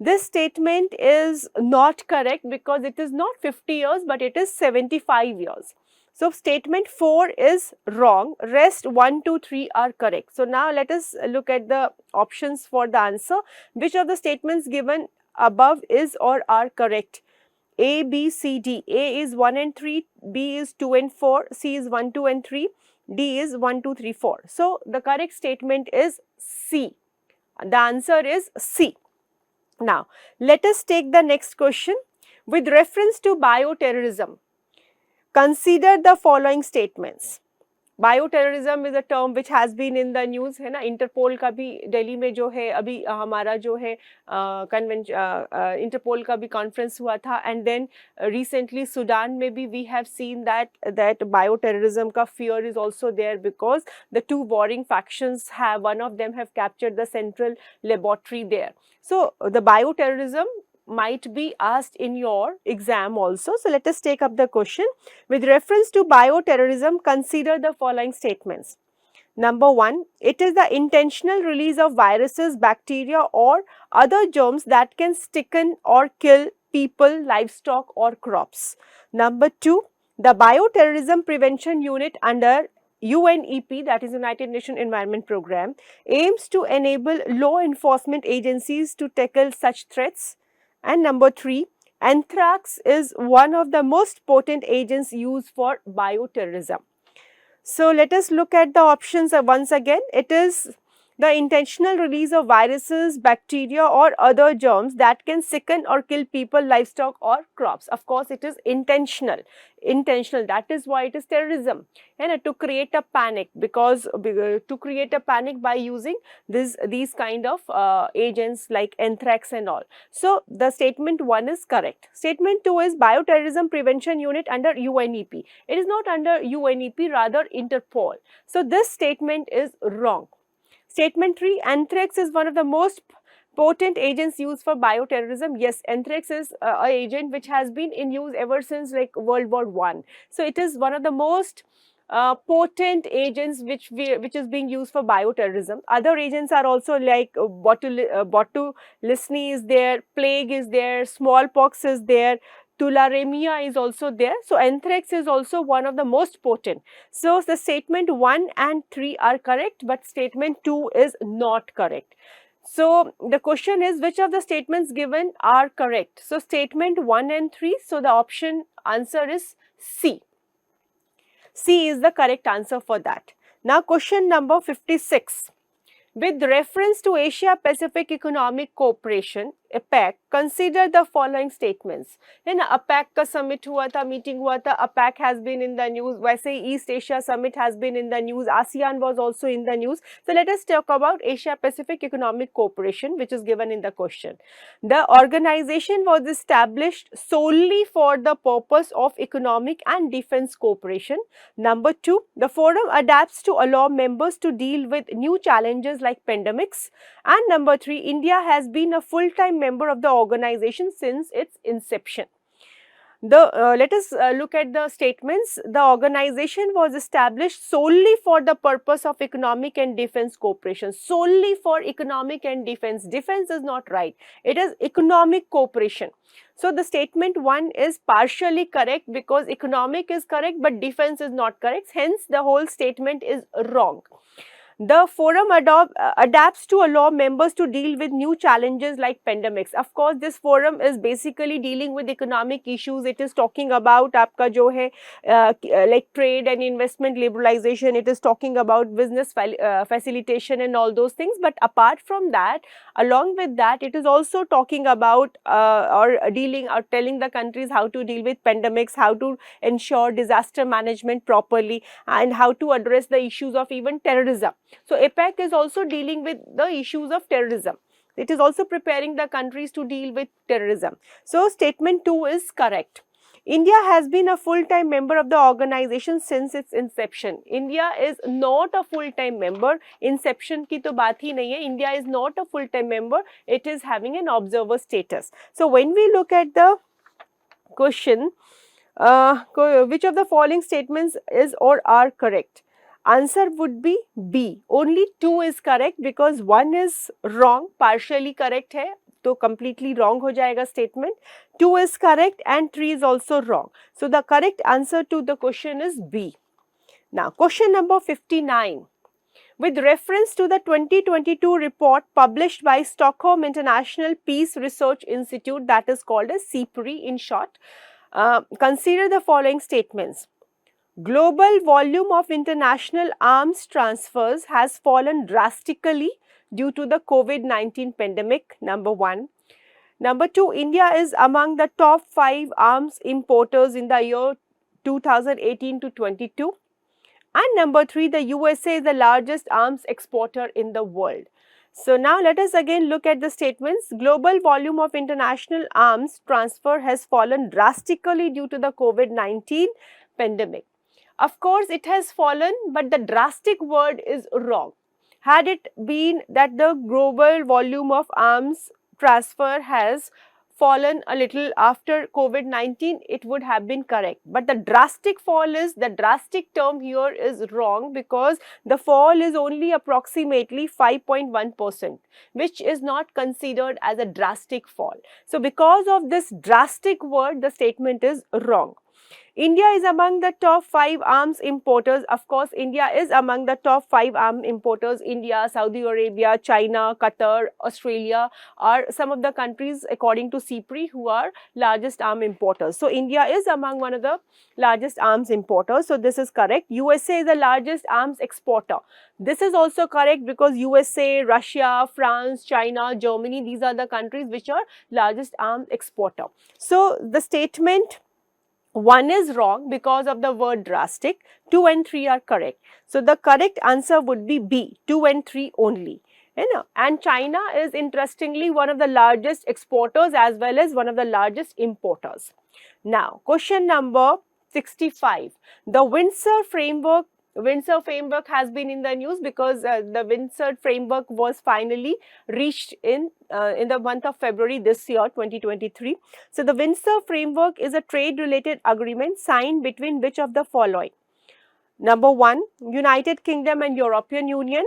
This statement is not correct because it is not 50 years but it is 75 years. So statement 4 is wrong, rest 1, 2, 3 are correct. So now let us look at the options for the answer. Which of the statements given above is or are correct? A, B, C, D. A is 1 and 3, B is 2 and 4, C is 1, 2 and 3, D is 1, 2, 3, 4. So the correct statement is C. The answer is C. Now let us take the next question. With reference to bioterrorism, consider the following statements. Bioterrorism is a term which has been in the news, है ना. Interpole का भी दिल्ली में जो है अभी हमारा जो है इंटरपोल का भी कॉन्फ्रेंस हुआ था, एंड देन रिसेंटली सूडान में भी we have seen that bioterrorism का fear is also there because the two warring factions have, one of them have captured the central laboratory there. So the bioterrorism might be asked in your exam also. So let us take up the question. With reference to bioterrorism, consider the following statements. Number 1, it is the intentional release of viruses, bacteria or other germs that can sicken or kill people, livestock or crops. Number 2, the Bioterrorism Prevention Unit under UNEP, that is United Nations Environment Programme, aims to enable law enforcement agencies to tackle such threats. And number 3, anthrax is one of the most potent agents used for bioterrorism. So let us look at the options once again. It is the intentional release of viruses, bacteria or other germs that can sicken or kill people, livestock or crops. Of course, it is intentional. That is why it is terrorism, and to create a panic, because to create a panic by using these kind of agents like anthrax and all. So the statement 1 is correct. Statement 2 is Bioterrorism Prevention Unit under UNEP. It is not under UNEP, rather Interpol. So this statement is wrong. Statement 3, anthrax is one of the most potent agents used for bioterrorism. Yes, anthrax is an agent which has been in use ever since like World War I. So it is one of the most potent agents which is being used for bioterrorism. Other agents are also like botulism is there, plague is there, smallpox is there, tularemia is also there. So anthrax is also one of the most potent. So the statement 1 and 3 are correct, but statement 2 is not correct. So the question is, which of the statements given are correct? So statement 1 and 3, so the option answer is C. C is the correct answer for that. Now question number 56. With reference to Asia Pacific Economic Cooperation, APEC, consider the following statements. है ना, APEC का summit हुआ था, meeting हुआ था, APEC has been in the news, वैसे ही East Asia Summit has been in the news, ASEAN was also in the news. So let us talk about Asia Pacific Economic Cooperation, which is given in the question. The organization was established solely for the purpose of economic and defense cooperation. Number 2, the forum adapts to allow members to deal with new challenges like pandemics. And number 3, India has been a full-time member of the organization since its inception. Let us look at the statements. The organization was established solely for the purpose of economic and defense cooperation. Solely for economic and defense. Defense is not right. It is economic cooperation. So the statement 1 is partially correct because economic is correct but defense is not correct. Hence the whole statement is wrong. The forum adapts to allow members to deal with new challenges like pandemics. Of course, this forum is basically dealing with economic issues. It is talking about आपका जो है like trade and investment liberalization. It is talking about business facilitation and all those things. But apart from that, along with that, it is also talking about or telling the countries how to deal with pandemics, how to ensure disaster management properly, and how to address the issues of even terrorism. So APEC is also dealing with the issues of terrorism. It is also preparing the countries to deal with terrorism. So statement 2 is correct. India has been a full-time member of the organization since its inception. India is not a full-time member. Inception ki to baat hi nahi hai. India is not a full-time member. It is having an observer status. So when we look at the question, which of the following statements is or are correct? Answer would be B. Only 2 is correct because 1 is wrong, partially correct hai, तो completely wrong हो जाएगा statement. 2 is correct and 3 is also wrong. So the correct answer to the question is B. Now question number 59. With reference to the 2022 report published by Stockholm International Peace Research Institute, that is called as CPRI in short, consider the following statements. Global volume of international arms transfers has fallen drastically due to the COVID-19 pandemic, number 1. Number 2, India is among the top 5 arms importers in the year 2018 to 22. And number 3, the USA is the largest arms exporter in the world. So now let us again look at the statements. Global volume of international arms transfer has fallen drastically due to the COVID-19 pandemic. Of course, it has fallen, but the drastic word is wrong. Had it been that the global volume of arms transfer has fallen a little after COVID-19, it would have been correct. But the drastic fall is, the drastic term here is wrong because the fall is only approximately 5.1%, which is not considered as a drastic fall. So because of this drastic word, the statement is wrong. India is among the top 5 arms importers. Of course, India is among the top 5 arms importers. India, Saudi Arabia, China, Qatar, Australia are some of the countries according to CPRI who are largest arm importers. So India is among one of the largest arms importers. So this is correct. USA is the largest arms exporter. This is also correct because USA, Russia, France, China, Germany, these are the countries which are largest arms exporter. So the statement 1 is wrong because of the word drastic, 2 and 3 are correct. So the correct answer would be B, 2 and 3 only. And China is interestingly one of the largest exporters as well as one of the largest importers. Now question number 65. The Windsor framework has been in the news because the Windsor framework was finally reached in the month of February this year, 2023. So the Windsor framework is a trade-related agreement signed between which of the following? Number 1, United Kingdom and European Union,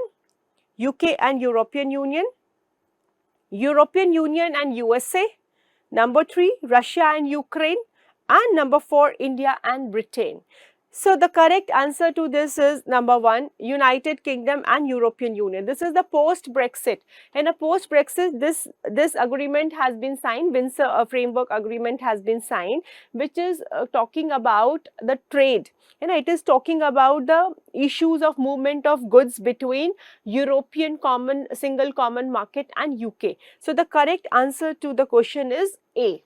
UK and European Union, European Union and USA. Number 3, Russia and Ukraine. and number 4, India and Britain. So the correct answer to this is number 1, United Kingdom and European Union. This is the post-Brexit. In a post-Brexit, this agreement has been signed, Windsor Framework Agreement has been signed, which is talking about the trade. It is talking about the issues of movement of goods between European single common market and UK. So the correct answer to the question is A.